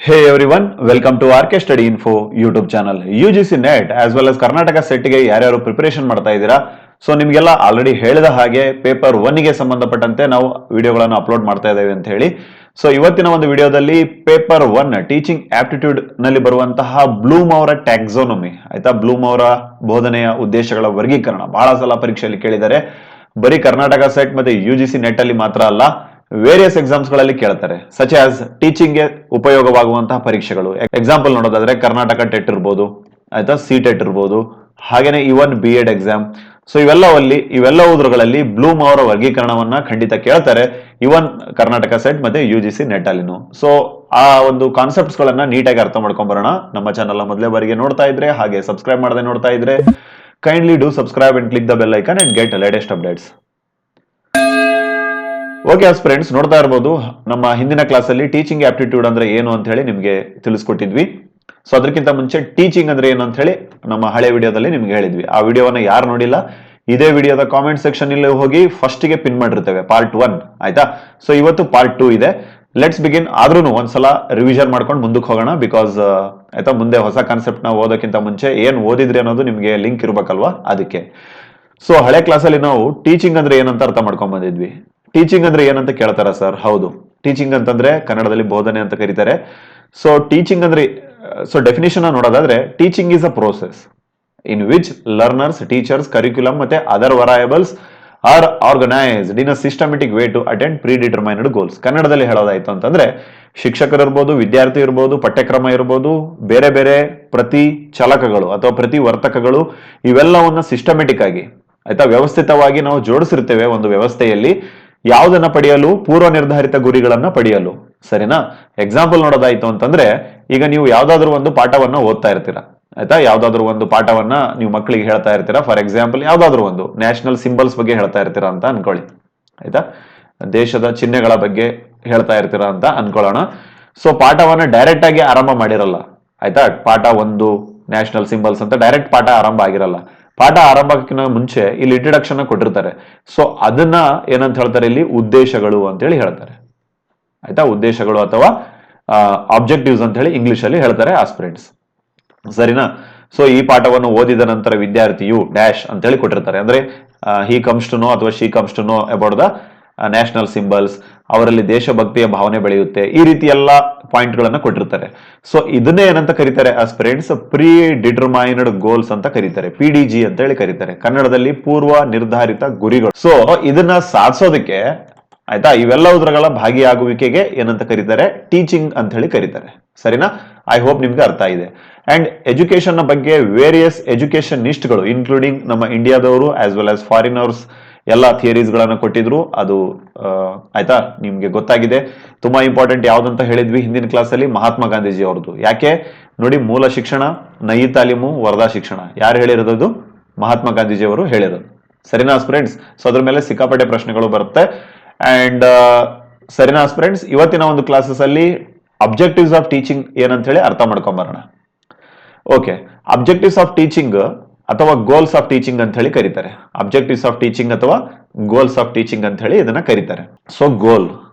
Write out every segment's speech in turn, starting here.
Hey everyone, welcome to RK Study Info YouTube channel. UGC NET as well as Karnataka ಸೆಟ್ಗೆ ಯಾರ್ಯಾರು preparation ಮಾಡ್ತಾ ಇದ್ದೀರಾ, so ನಿಮಗೆಲ್ಲ already ಹೇಳಿದ ಹಾಗೆ ಪೇಪರ್ 1 ಗೆ ಸಂಬಂಧಪಟ್ಟಂತೆ ನಾವು ವಿಡಿಯೋಗಳನ್ನು ಅಪ್ಲೋಡ್ ಮಾಡ್ತಾ ಇದ್ದೇವೆ ಅಂತ ಹೇಳಿ. ಸೊ ಇವತ್ತಿನ ಒಂದು ವಿಡಿಯೋದಲ್ಲಿ ಪೇಪರ್ 1 ಟೀಚಿಂಗ್ ಆಪ್ಟಿಟ್ಯೂಡ್ ನಲ್ಲಿ ಬರುವಂತಹ ಬ್ಲೂಮ್ ಅವರ ಟ್ಯಾಕ್ಸಾನಮಿ, ಆಯ್ತಾ, ಬ್ಲೂಮ್ ಅವರ ಬೋಧನೆಯ ಉದ್ದೇಶಗಳ ವರ್ಗೀಕರಣ ಬಹಳ ಸಲ ಪರೀಕ್ಷೆಯಲ್ಲಿ ಕೇಳಿದ್ದಾರೆ. ಬರೀ ಕರ್ನಾಟಕ ಸೆಟ್ ಮತ್ತೆ UGC ನೆಟ್ ಅಲ್ಲಿ ಮಾತ್ರ ಅಲ್ಲ, ವೇರಿಯಸ್ ಎಕ್ಸಾಮ್ಸ್ ಗಳಲ್ಲಿ ಕೇಳ್ತಾರೆ. ಸಚ್ ಆಸ್ ಟೀಚಿಂಗ್ ಗೆ ಉಪಯೋಗವಾಗುವಂತಹ ಪರೀಕ್ಷೆಗಳು. ಎಕ್ಸಾಂಪಲ್ ನೋಡೋದಾದ್ರೆ ಕರ್ನಾಟಕ ಟೆಟ್ ಇರ್ಬೋದು, ಆಯ್ತಾ, ಸಿ-ಟೆಟ್ ಇರ್ಬೋದು, ಹಾಗೇನೆ ಇವನ್ BEd ಎಕ್ಸಾಮ್. ಸೊ ಇವೆಲ್ಲವುದ್ರಲ್ಲಿ ಬ್ಲೂಮ್ ಅವರ ವರ್ಗೀಕರಣವನ್ನ ಖಂಡಿತ ಕೇಳ್ತಾರೆ, ಇವನ್ ಕರ್ನಾಟಕ ಸೆಟ್ ಮತ್ತೆ UGC ನೆಟ್ ಅಲ್ಲಿನೂ. ಸೊ ಆ ಒಂದು ಕಾನ್ಸೆಪ್ಟ್ಸ್ ಗಳನ್ನ ನೀಟಾಗಿ ಅರ್ಥ ಮಾಡ್ಕೊಂಡ್ ಬರೋಣ. ನಮ್ಮ ಚಾನಲ್ ಮೊದಲೇ ಬಾರಿಗೆ ನೋಡ್ತಾ ಇದ್ರೆ ಹಾಗೆ ಸಬ್ಸ್ಕ್ರೈಬ್ ಮಾಡದೆ ನೋಡ್ತಾ ಇದ್ರೆ kindly do subscribe and click the bell icon and get latest updates. Okay friends, ನೋಡ್ತಾ ಇರಬಹುದು ನಮ್ಮ ಹಿಂದಿನ ಕ್ಲಾಸ್ ಅಲ್ಲಿ ಟೀಚಿಂಗ್ ಆಪ್ಟಿಟ್ಯೂಡ್ ಅಂದ್ರೆ ಏನು ಅಂತ ಹೇಳಿ ನಿಮ್ಗೆ ತಿಳಿಸ್ಕೊಟ್ಟಿದ್ವಿ. ಸೊ ಅದಕ್ಕಿಂತ ಮುಂಚೆ ಟೀಚಿಂಗ್ ಅಂದ್ರೆ ಏನು ಅಂತ ಹೇಳಿ ನಮ್ಮ ಹಳೆ ವಿಡಿಯೋದಲ್ಲಿ ನಿಮ್ಗೆ ಹೇಳಿದ್ವಿ. ಆ ವಿಡಿಯೋವನ್ನ ಯಾರು ನೋಡಿಲ್ಲ, ಇದೇ ವಿಡಿಯೋದ ಕಾಮೆಂಟ್ ಸೆಕ್ಷನ್ ಇಲ್ಲಿ ಹೋಗಿ ಫಸ್ಟ್ ಗೆ ಪಿನ್ ಮಾಡಿರ್ತೇವೆ ಪಾರ್ಟ್ 1, ಆಯ್ತಾ. ಸೊ ಇವತ್ತು ಪಾರ್ಟ್ 2 ಇದೆ. Let's begin. ಆದ್ರೂ ಒಂದ್ಸಲ ರಿವಿಷನ್ ಮಾಡ್ಕೊಂಡು ಮುಂದಕ್ಕೆ ಹೋಗೋಣ, ಬಿಕಾಸ್ ಆಯ್ತಾ, ಮುಂದೆ ಹೊಸ ಕಾನ್ಸೆಪ್ಟ್ ನ ಓದೋಕ್ಕಿಂತ ಮುಂಚೆ ಏನ್ ಓದಿದ್ರಿ ಅನ್ನೋದು ನಿಮ್ಗೆ ಲಿಂಕ್ ಇರ್ಬೇಕಲ್ವಾ, ಅದಕ್ಕೆ. ಸೊ ಹಳೆ ಕ್ಲಾಸಲ್ಲಿ ನಾವು ಟೀಚಿಂಗ್ ಅಂದ್ರೆ ಏನಂತ ಅರ್ಥ ಮಾಡ್ಕೊಂಡ್ ಬಂದಿದ್ವಿ. ಟೀಚಿಂಗ್ ಅಂದ್ರೆ ಏನಂತ ಕೇಳ್ತಾರ ಸರ್? ಹೌದು, ಟೀಚಿಂಗ್ ಅಂತಂದ್ರೆ ಕನ್ನಡದಲ್ಲಿ ಬೋಧನೆ ಅಂತ ಕರೀತಾರೆ. ಸೊ ಟೀಚಿಂಗ್ ಅಂದ್ರೆ, ಸೊ ಡೆಫಿನಿಷನ್ ನೋಡೋದಾದ್ರೆ, teaching is a process in which learners, teachers, curriculum ಮತ್ತೆ other variables are organised in a systematic way to attend predetermined goals. ಕನ್ನಡದಲ್ಲಿ ಹೇಳೋದಾಯ್ತು ಅಂತಂದ್ರೆ, ಶಿಕ್ಷಕರು ಇರ್ಬೋದು, ವಿದ್ಯಾರ್ಥಿ ಇರ್ಬೋದು, ಪಠ್ಯಕ್ರಮ ಇರ್ಬೋದು, ಬೇರೆ ಬೇರೆ ಪ್ರತಿ ಚಲಕಗಳು ಅಥವಾ ಪ್ರತಿ ವರ್ತಕಗಳು, ಇವೆಲ್ಲವನ್ನ ಸಿಸ್ಟಮೆಟಿಕ್ ಆಗಿ, ಆಯ್ತಾ, ವ್ಯವಸ್ಥಿತವಾಗಿ ನಾವು ಜೋಡಿಸಿರ್ತೇವೆ ಒಂದು ವ್ಯವಸ್ಥೆಯಲ್ಲಿ. ಯಾವುದನ್ನ ಪಡೆಯಲು? ಪೂರ್ವ ನಿರ್ಧಾರಿತ ಗುರಿಗಳನ್ನ ಪಡೆಯಲು. ಸರಿನಾ? ಎಕ್ಸಾಂಪಲ್ ನೋಡೋದಾಯ್ತು ಅಂತಂದ್ರೆ, ಈಗ ನೀವು ಯಾವ್ದಾದ್ರು ಒಂದು ಪಾಠವನ್ನ ಓದ್ತಾ ಇರ್ತೀರಾ, ಆಯ್ತಾ, ಯಾವ್ದಾದ್ರು ಒಂದು ಪಾಠವನ್ನ ನೀವು ಮಕ್ಕಳಿಗೆ ಹೇಳ್ತಾ ಇರ್ತೀರಾ. ಫಾರ್ ಎಕ್ಸಾಂಪಲ್ ಯಾವ್ದಾದ್ರು ಒಂದು ನ್ಯಾಷನಲ್ ಸಿಂಬಲ್ಸ್ ಬಗ್ಗೆ ಹೇಳ್ತಾ ಇರ್ತೀರಾ ಅಂತ ಅನ್ಕೊಳ್ಳಿ, ಆಯ್ತಾ, ದೇಶದ ಚಿಹ್ನೆಗಳ ಬಗ್ಗೆ ಹೇಳ್ತಾ ಇರ್ತೀರಾ ಅಂತ ಅನ್ಕೊಳ್ಳೋಣ. ಸೊ ಪಾಠವನ್ನ ಡೈರೆಕ್ಟ್ ಆಗಿ ಆರಂಭ ಮಾಡಿರಲ್ಲ, ಆಯ್ತಾ. ಪಾಠ 1 ನ್ಯಾಷನಲ್ ಸಿಂಬಲ್ಸ್ ಅಂತ ಡೈರೆಕ್ಟ್ ಪಾಠ ಆರಂಭ ಆಗಿರಲ್ಲ. ಪಾಠ ಆರಂಭಕ್ಕಿಂತ ಮುಂಚೆ ಇಲ್ಲಿ ಇಂಟ್ರಡಕ್ಷನ್ ಕೊಟ್ಟಿರ್ತಾರೆ. ಸೊ ಅದನ್ನ ಏನಂತ ಹೇಳ್ತಾರೆ ಇಲ್ಲಿ? ಉದ್ದೇಶಗಳು ಅಂತ ಹೇಳಿ ಹೇಳ್ತಾರೆ, ಆಯ್ತಾ. ಉದ್ದೇಶಗಳು ಅಥವಾ ಆಬ್ಜೆಕ್ಟಿವ್ಸ್ ಅಂತ ಹೇಳಿ ಇಂಗ್ಲಿಷ್ ಅಲ್ಲಿ ಹೇಳ್ತಾರೆ ಆಸ್ಪಿರೆಂಟ್ಸ್, ಸರಿನಾ. ಸೊ ಈ ಪಾಠವನ್ನು ಓದಿದ ನಂತರ ವಿದ್ಯಾರ್ಥಿಯು ಡ್ಯಾಶ್ ಅಂತ ಹೇಳಿ ಕೊಟ್ಟಿರ್ತಾರೆ. ಅಂದ್ರೆ ಹಿ ಕಮ್ಸ್ ಟು ನೋ ಅಥವಾ she comes to know about the national symbols. ಅವರಲ್ಲಿ ದೇಶಭಕ್ತಿಯ ಭಾವನೆ ಬೆಳೆಯುತ್ತೆ. ಈ ರೀತಿ ಎಲ್ಲ ಪಾಯಿಂಟ್ ಗಳನ್ನ ಕೊಟ್ಟಿರ್ತಾರೆ. ಸೊ ಇದನ್ನೇ ಏನಂತ ಕರೀತಾರೆ ಆಸ್ಪಿರೆಂಟ್ಸ್? ಪ್ರೀ ಡಿಟರ್ಮೈನ್ಡ್ ಗೋಲ್ಸ್ ಅಂತ ಕರೀತಾರೆ, PDG ಅಂತ ಹೇಳಿ ಕರೀತಾರೆ, ಕನ್ನಡದಲ್ಲಿ ಪೂರ್ವ ನಿರ್ಧಾರಿತ ಗುರಿಗಳು. ಸೊ ಇದನ್ನ ಸಾಧಿಸೋದಕ್ಕೆ, ಆಯ್ತಾ, ಇವೆಲ್ಲವುಗಳ ಭಾಗಿಯಾಗುವಿಕೆಗೆ ಏನಂತ ಕರೀತಾರೆ? ಟೀಚಿಂಗ್ ಅಂತ ಹೇಳಿ ಕರೀತಾರೆ, ಸರಿನಾ. ಐ ಹೋಪ್ ನಿಮ್ಗೆ ಅರ್ಥ ಇದೆ. ಅಂಡ್ ಎಜುಕೇಶನ್ ನ ಬಗ್ಗೆ ವೇರಿಯಸ್ ಎಜುಕೇಶನಿಸ್ಟ್ಗಳು ಇನ್ಕ್ಲೂಡಿಂಗ್ ನಮ್ಮ ಇಂಡಿಯಾದವರು ಆಸ್ ವೆಲ್ ಆಸ್ ಫಾರಿನರ್ಸ್ ಎಲ್ಲ ಥಿಯರೀಸ್ ಗಳನ್ನ ಕೊಟ್ಟಿದ್ರು. ಅದು ಆಯ್ತಾ, ನಿಮ್ಗೆ ಗೊತ್ತಾಗಿದೆ. ತುಂಬಾ ಇಂಪಾರ್ಟೆಂಟ್ ಯಾವ್ದಂತ ಹೇಳಿದ್ವಿ ಹಿಂದಿನ ಕ್ಲಾಸ್ ಅಲ್ಲಿ? ಮಹಾತ್ಮ ಗಾಂಧೀಜಿ ಅವ್ರದ್ದು. ಯಾಕೆ ನೋಡಿ, ಮೂಲ ಶಿಕ್ಷಣ ನಯಿ ತಾಲೀಮು ವರದಾ ಶಿಕ್ಷಣ ಯಾರು ಹೇಳಿರೋದು? ಮಹಾತ್ಮ ಗಾಂಧೀಜಿ ಅವರು ಹೇಳಿರೋದು, ಸರಿನಾ ಫ್ರೆಂಡ್ಸ್. ಸೊ ಅದ್ರ ಮೇಲೆ ಸಿಕ್ಕಾಪಟ್ಟೆ ಪ್ರಶ್ನೆಗಳು ಬರುತ್ತೆ. ಅಂಡ್ ಸರಿನಾ ಫ್ರೆಂಡ್ಸ್, ಇವತ್ತಿನ ಒಂದು ಕ್ಲಾಸಸ್ ಅಲ್ಲಿ ಅಬ್ಜೆಕ್ಟಿವ್ಸ್ ಆಫ್ ಟೀಚಿಂಗ್ ಏನಂತ ಹೇಳಿ ಅರ್ಥ ಮಾಡ್ಕೊಂಡ್ ಬರೋಣ. ಓಕೆ, ಅಬ್ಜೆಕ್ಟಿವ್ಸ್ ಆಫ್ ಟೀಚಿಂಗ್ ಅಥವಾ ಗೋಲ್ಸ್ ಆಫ್ ಟೀಚಿಂಗ್ ಅಂತ ಹೇಳಿ ಕರೀತಾರೆ. ಅಬ್ಜೆಕ್ಟಿವ್ಸ್ ಆಫ್ ಟೀಚಿಂಗ್ ಅಥವಾ ಗೋಲ್ಸ್ ಆಫ್ ಟೀಚಿಂಗ್ ಅಂತ ಹೇಳಿ ಇದನ್ನ ಕರೀತಾರೆ. ಸೊ ಗೋಲ್,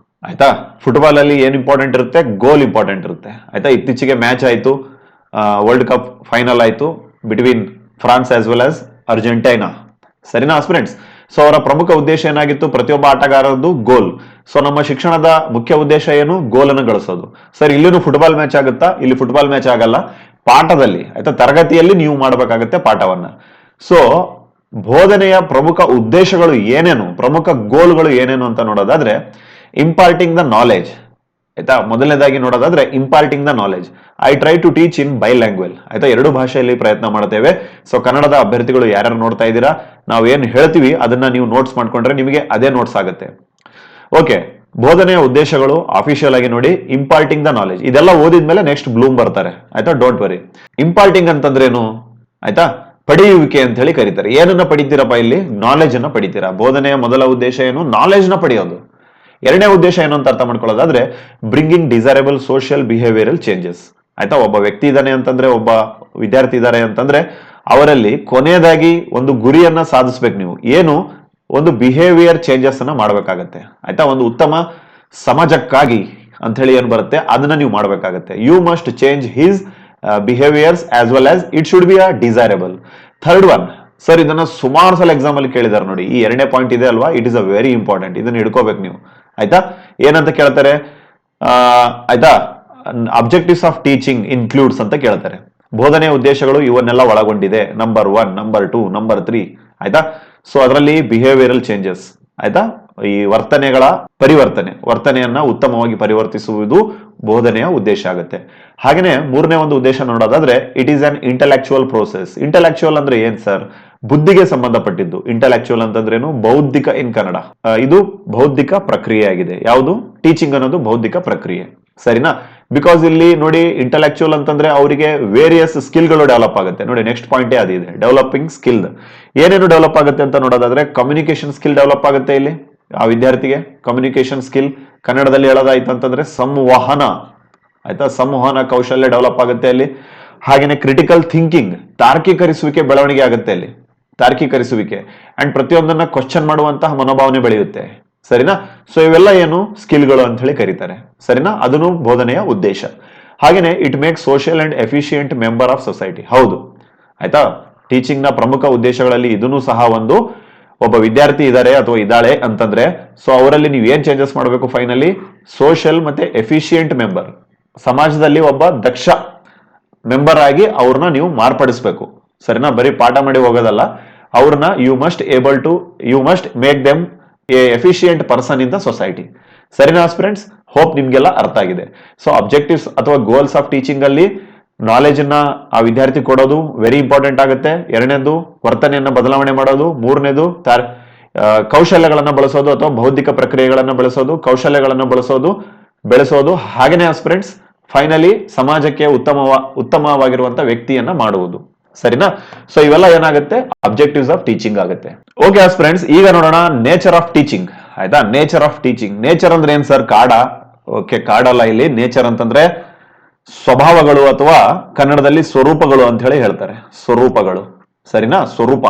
ಆಯ್ತಾ, ಫುಟ್ಬಾಲ್ ಅಲ್ಲಿ ಏನ್ ಇಂಪಾರ್ಟೆಂಟ್ ಇರುತ್ತೆ? ಗೋಲ್ ಇಂಪಾರ್ಟೆಂಟ್ ಇರುತ್ತೆ, ಆಯ್ತಾ. ಇತ್ತೀಚೆಗೆ ಮ್ಯಾಚ್ ಆಯ್ತು, ವರ್ಲ್ಡ್ ಕಪ್ ಫೈನಲ್ ಆಯ್ತು between France as well as Argentina, ಸರಿನಾ ಫ್ರೆಂಡ್ಸ್. ಸೊ ಅವರ ಪ್ರಮುಖ ಉದ್ದೇಶ ಏನಾಗಿತ್ತು? ಪ್ರತಿಯೊಬ್ಬ ಆಟಗಾರರದ್ದು ಗೋಲ್. ಸೊ ನಮ್ಮ ಶಿಕ್ಷಣದ ಮುಖ್ಯ ಉದ್ದೇಶ ಏನು? ಗೋಲ್ ಅನ್ನು ಗಳಿಸೋದು. ಸರ್ ಇಲ್ಲಿನೂ ಫುಟ್ಬಾಲ್ ಮ್ಯಾಚ್ ಆಗುತ್ತಾ? ಇಲ್ಲಿ ಫುಟ್ಬಾಲ್ ಮ್ಯಾಚ್ ಆಗಲ್ಲ. ಪಾಠದಲ್ಲಿ, ಆಯ್ತಾ, ತರಗತಿಯಲ್ಲಿ ನೀವು ಮಾಡಬೇಕಾಗತ್ತೆ ಪಾಠವನ್ನ. ಸೊ ಬೋಧನೆಯ ಪ್ರಮುಖ ಉದ್ದೇಶಗಳು ಏನೇನು, ಪ್ರಮುಖ ಗೋಲ್ಗಳು ಏನೇನು ಅಂತ ನೋಡೋದಾದ್ರೆ, ಇಂಪಾರ್ಟಿಂಗ್ ದ ನಾಲೆಜ್, ಆಯ್ತಾ. ಮೊದಲನೇದಾಗಿ ನೋಡೋದಾದ್ರೆ imparting the knowledge. I try to teach in by language, ಆಯ್ತಾ, 2 ಭಾಷೆಯಲ್ಲಿ ಪ್ರಯತ್ನ ಮಾಡ್ತೇವೆ. ಸೊ ಕನ್ನಡದ ಅಭ್ಯರ್ಥಿಗಳು ಯಾರ್ಯಾರು ನೋಡ್ತಾ ಇದ್ದೀರಾ, ನಾವು ಏನ್ ಹೇಳ್ತೀವಿ ಅದನ್ನ ನೀವು ನೋಟ್ಸ್ ಮಾಡ್ಕೊಂಡ್ರೆ ನಿಮಗೆ ಅದೇ ನೋಟ್ಸ್ ಆಗುತ್ತೆ. ಓಕೆ, ಬೋಧನೆಯ ಉದ್ದೇಶಗಳು ಅಫಿಷಿಯಲ್ ಆಗಿ ನೋಡಿ, ಇಂಪಾರ್ಟಿಂಗ್ ದ ನಾಲೆಜ್. ಇದೆಲ್ಲ ಓದಿದ್ಮೇಲೆ ನೆಕ್ಸ್ಟ್ ಬ್ಲೂಮ್ ಬರ್ತಾರೆ, ಆಯ್ತಾ, ಡೋಂಟ್ ವರಿ. ಇಂಪಾರ್ಟಿಂಗ್ ಅಂತಂದ್ರೇನು? ಆಯ್ತಾ, ಪಡೆಯುವಿಕೆ ಅಂತ ಹೇಳಿ ಕರೀತಾರೆ. ಏನನ್ನ ಪಡಿತೀರಪ್ಪ ಇಲ್ಲಿ? ನಾಲೆಜ್ ಅನ್ನ ಪಡಿತೀರಾ. ಬೋಧನೆಯ ಮೊದಲ ಉದ್ದೇಶ ಏನು? ನಾಲೆಜ್ ನ ಪಡೆಯೋದು. ಎರಡನೇ ಉದ್ದೇಶ ಏನು ಅಂತ ಅರ್ಥ ಮಾಡ್ಕೊಳ್ಳೋದಾದ್ರೆ, bringing desirable social behavioural changes, ಆಯ್ತಾ. ಒಬ್ಬ ವ್ಯಕ್ತಿ ಇದ್ದಾನೆ ಅಂತಂದ್ರೆ, ಒಬ್ಬ ವಿದ್ಯಾರ್ಥಿ ಇದ್ದಾರೆ ಅಂತಂದ್ರೆ, ಅವರಲ್ಲಿ ಕೊನೆಯದಾಗಿ ಒಂದು ಗುರಿಯನ್ನ ಸಾಧಿಸ್ಬೇಕು. ನೀವು ಏನು? ಒಂದು ಬಿಹೇವಿಯರ್ ಚೇಂಜಸ್ ಅನ್ನ ಮಾಡಬೇಕಾಗತ್ತೆ, ಆಯ್ತಾ. ಒಂದು ಉತ್ತಮ ಸಮಾಜಕ್ಕಾಗಿ, ಅಂತ ಹೇಳಿ ಏನ್ ಬರುತ್ತೆ ಅದನ್ನ ನೀವು ಮಾಡಬೇಕಾಗುತ್ತೆ. You must change his behaviours as well as it should be a desirable. Third one sir, ಇದನ್ನ ಸುಮಾರು ಸಲ ಎಕ್ಸಾಮ್ ಅಲ್ಲಿ ಕೇಳಿದಾರೆ ನೋಡಿ. ಈ ಎರಡನೇ ಪಾಯಿಂಟ್ ಇದೆ ಅಲ್ವಾ, it is a very important. ಇದನ್ನ ಹಿಡ್ಕೋಬೇಕು ನೀವು, ಆಯ್ತಾ. ಏನಂತ ಕೇಳ್ತಾರೆ, ಆಯ್ತಾ, ಅಬ್ಜೆಕ್ಟಿವ್ಸ್ ಆಫ್ ಟೀಚಿಂಗ್ ಇನ್ಕ್ಲೂಡ್ಸ್ ಅಂತ ಕೇಳ್ತಾರೆ. ಬೋಧನೆಯ ಉದ್ದೇಶಗಳು ಇವನ್ನೆಲ್ಲ ಒಳಗೊಂಡಿದೆ. ನಂಬರ್ 1, ನಂಬರ್ 2, ನಂಬರ್ 3, ಆಯ್ತಾ. ಸೊ ಅದರಲ್ಲಿ ಬಿಹೇವಿಯರಲ್ ಚೇಂಜಸ್, ಆಯ್ತಾ, ಈ ವರ್ತನೆಯನ್ನ ಉತ್ತಮವಾಗಿ ಪರಿವರ್ತಿಸುವುದು ಬೋಧನೆಯ ಉದ್ದೇಶ ಆಗುತ್ತೆ. ಹಾಗೇನೆ ಮೂರನೇ ಒಂದು ಉದ್ದೇಶ ನೋಡೋದಾದ್ರೆ, it is an intellectual process. Intellectual ಅಂದ್ರೆ ಏನ್ ಸರ್, ಬುದ್ಧಿಗೆ ಸಂಬಂಧಪಟ್ಟಿದ್ದು. ಇಂಟೆಲೆಕ್ಚುಯಲ್ ಅಂತಂದ್ರೇನು, ಬೌದ್ಧಿಕ ಇನ್ ಕನ್ನಡ. ಇದು ಬೌದ್ಧಿಕ ಪ್ರಕ್ರಿಯೆ ಆಗಿದೆ. ಯಾವುದು, ಟೀಚಿಂಗ್ ಅನ್ನೋದು ಬೌದ್ಧಿಕ ಪ್ರಕ್ರಿಯೆ, ಸರಿನಾ. ಬಿಕಾಸ್ ಇಲ್ಲಿ ನೋಡಿ, ಇಂಟೆಲೆಕ್ಚುಯಲ್ ಅಂತಂದ್ರೆ ಅವರಿಗೆ ವೇರಿಯಸ್ ಸ್ಕಿಲ್ಗಳು ಡೆವಲಪ್ ಆಗುತ್ತೆ. ನೋಡಿ ನೆಕ್ಸ್ಟ್ ಪಾಯಿಂಟೇ ಅದಿದೆ, ಡೆವಲಪಿಂಗ್ ಸ್ಕಿಲ್. ಏನೇನು ಡೆವಲಪ್ ಆಗುತ್ತೆ ಅಂತ ನೋಡೋದಾದ್ರೆ, ಕಮ್ಯುನಿಕೇಶನ್ ಸ್ಕಿಲ್ ಡೆವಲಪ್ ಆಗುತ್ತೆ ಇಲ್ಲಿ ಆ ವಿದ್ಯಾರ್ಥಿಗೆ. ಕಮ್ಯುನಿಕೇಶನ್ ಸ್ಕಿಲ್ ಕನ್ನಡದಲ್ಲಿ ಹೇಳೋದಾಯ್ತು ಅಂತಂದ್ರೆ ಸಂವಹನ, ಆಯ್ತಾ, ಸಂವಹನ ಕೌಶಲ್ಯ ಡೆವಲಪ್ ಆಗುತ್ತೆ ಅಲ್ಲಿ. ಹಾಗೇನೆ ಕ್ರಿಟಿಕಲ್ ಥಿಂಕಿಂಗ್, ತಾರ್ಕಿಕರಿಸುವಿಕೆ ಬೆಳವಣಿಗೆ ಆಗುತ್ತೆ ಅಲ್ಲಿ, ತಾರ್ಕಿಕರಿಸುವಿಕೆ. ಅಂಡ್ ಪ್ರತಿಯೊಂದನ್ನ ಕ್ವಶನ್ ಮಾಡುವಂತಹ ಮನೋಭಾವನೆ ಬೆಳೆಯುತ್ತೆ, ಸರಿನಾ. ಸೊ ಇವೆಲ್ಲ ಏನು ಸ್ಕಿಲ್ಗಳು ಅಂತ ಹೇಳಿ ಕರೀತಾರೆ, ಸರಿನಾ. ಅದನ್ನು ಬೋಧನೆಯ ಉದ್ದೇಶ. ಹಾಗೇನೆ it make social and efficient member of society. ಹೌದು, ಆಯ್ತಾ. ಟೀಚಿಂಗ್ ನ ಪ್ರಮುಖ ಉದ್ದೇಶಗಳಲ್ಲಿ ಇದನ್ನು ಸಹ ಒಂದು. ಒಬ್ಬ ವಿದ್ಯಾರ್ಥಿ ಇದ್ದಾರೆ ಅಥವಾ ಇದ್ದಾಳೆ ಅಂತಂದ್ರೆ, ಸೊ ಅವರಲ್ಲಿ ನೀವು ಏನ್ ಚೇಂಜಸ್ ಮಾಡಬೇಕು, ಫೈನಲಿ ಸೋಷಿಯಲ್ ಮತ್ತೆ ಎಫಿಷಿಯಂಟ್ ಮೆಂಬರ್, ಸಮಾಜದಲ್ಲಿ ಒಬ್ಬ ದಕ್ಷ ಮೆಂಬರ್ ಆಗಿ ಅವ್ರನ್ನ ನೀವು ಮಾರ್ಪಡಿಸ್ಬೇಕು, ಸರಿನಾ. ಬರೀ ಪಾಠ ಮಾಡಿ ಹೋಗೋದಲ್ಲ, ಅವ್ರನ್ನ you must make them a efficient person in the society, ಸರಿನಾ ಫ್ರೆಂಡ್ಸ್. ಹೋಪ್ ನಿಮ್ಗೆಲ್ಲ ಅರ್ಥ ಆಗಿದೆ. ಸೊ ಅಬ್ಜೆಕ್ಟಿವ್ಸ್ ಅಥವಾ ಗೋಲ್ಸ್ ಆಫ್ ಟೀಚಿಂಗ್ ಅಲ್ಲಿ ನಾಲೆಜ್ ಅನ್ನ ಆ ವಿದ್ಯಾರ್ಥಿ ಕೊಡೋದು ವೆರಿ ಇಂಪಾರ್ಟೆಂಟ್ ಆಗುತ್ತೆ. ಎರಡನೇದು ವರ್ತನೆಯನ್ನ ಬದಲಾವಣೆ ಮಾಡೋದು. ಮೂರನೇದು ಕೌಶಲ್ಯಗಳನ್ನ ಬಳಸೋದು ಅಥವಾ ಬೌದ್ಧಿಕ ಪ್ರಕ್ರಿಯೆಗಳನ್ನ ಕೌಶಲ್ಯಗಳನ್ನ ಬೆಳೆಸೋದು. ಹಾಗೇನೆ ಫ್ರೆಂಡ್ಸ್, ಫೈನಲಿ ಸಮಾಜಕ್ಕೆ ಉತ್ತಮವಾಗಿರುವಂತ ವ್ಯಕ್ತಿಯನ್ನ ಮಾಡುವುದು, ಸರಿನಾ. ಸೊ ಇವೆಲ್ಲ ಏನಾಗುತ್ತೆ, ಅಬ್ಜೆಕ್ಟಿವ್ಸ್ ಆಫ್ ಟೀಚಿಂಗ್ ಆಗುತ್ತೆ. ಓಕೆ ಫ್ರೆಂಡ್ಸ್, ಈಗ ನೋಡೋಣ ನೇಚರ್ ಆಫ್ ಟೀಚಿಂಗ್, ಆಯ್ತಾ. ನೇಚರ್ ಆಫ್ ಟೀಚಿಂಗ್, ನೇಚರ್ ಅಂದ್ರೆ ಏನ್ ಸರ್, ಕಾಡ. ಓಕೆ, ಕಾಡಲ್ಲ ಇಲ್ಲಿ. ನೇಚರ್ ಅಂತಂದ್ರೆ ಸ್ವಭಾವಗಳು ಅಥವಾ ಕನ್ನಡದಲ್ಲಿ ಸ್ವರೂಪಗಳು ಅಂತ ಹೇಳಿ ಹೇಳ್ತಾರೆ. ಸ್ವರೂಪಗಳು, ಸರಿನಾ. ಸ್ವರೂಪ